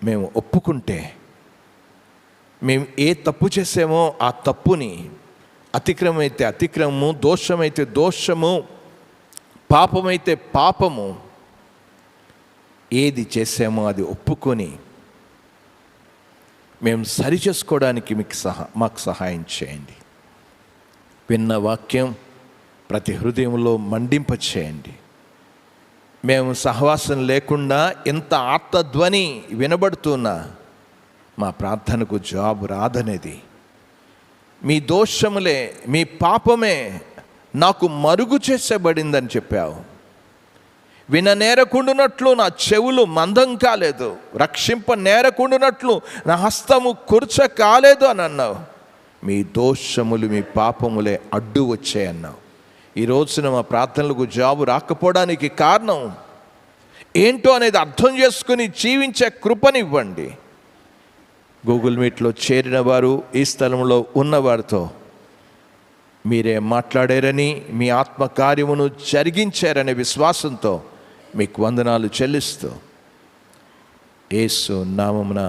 మేము ఒప్పుకుంటే, మేము ఏ తప్పు చేసామో ఆ తప్పుని, అతిక్రమమైతే అతిక్రమము, దోషమైతే దోషము, పాపమైతే పాపము, ఏది చేసామో అది ఒప్పుకొని మేము సరి చేసుకోవడానికి మాకు సహాయం చేయండి. విన్న వాక్యం ప్రతి హృదయంలో మండింపచేయండి. మేము సహవాసం లేకుండా ఎంత ఆర్తధ్వని వినబడుతున్నా మా ప్రార్థనకు జవాబు రాదనేది, మీ దోషములే, మీ పాపమే నాకు మరుగు చేసేబడిందని చెప్పావు. విననేరకుండునట్లు నా చెవులు మందం కాలేదు, రక్షింప నేరకుండునట్లు నా హస్తము కుర్చ కాలేదు అని అన్నావు. మీ దోషములు, మీ పాపములే అడ్డు వచ్చాయన్నావు. ఈ రోజున మా ప్రార్థనలకు జవాబు రాకపోవడానికి కారణం ఏంటో అనేది అర్థం చేసుకుని జీవించే కృపనివ్వండి. గూగుల్ మీట్లో చేరిన వారు, ఈ స్థలంలో ఉన్నవారితో మీరే మాట్లాడారని, మీ ఆత్మకార్యమును జరిగించారనే విశ్వాసంతో మీకు వందనాలు చెల్లిస్తూ యేసు నామమున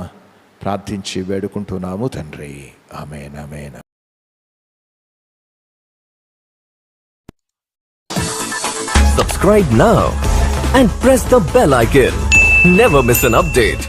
ప్రార్థించి వేడుకుంటున్నాము తండ్రి. ఆమేన్, ఆమేన్. Subscribe now and press the bell icon. Never miss an update.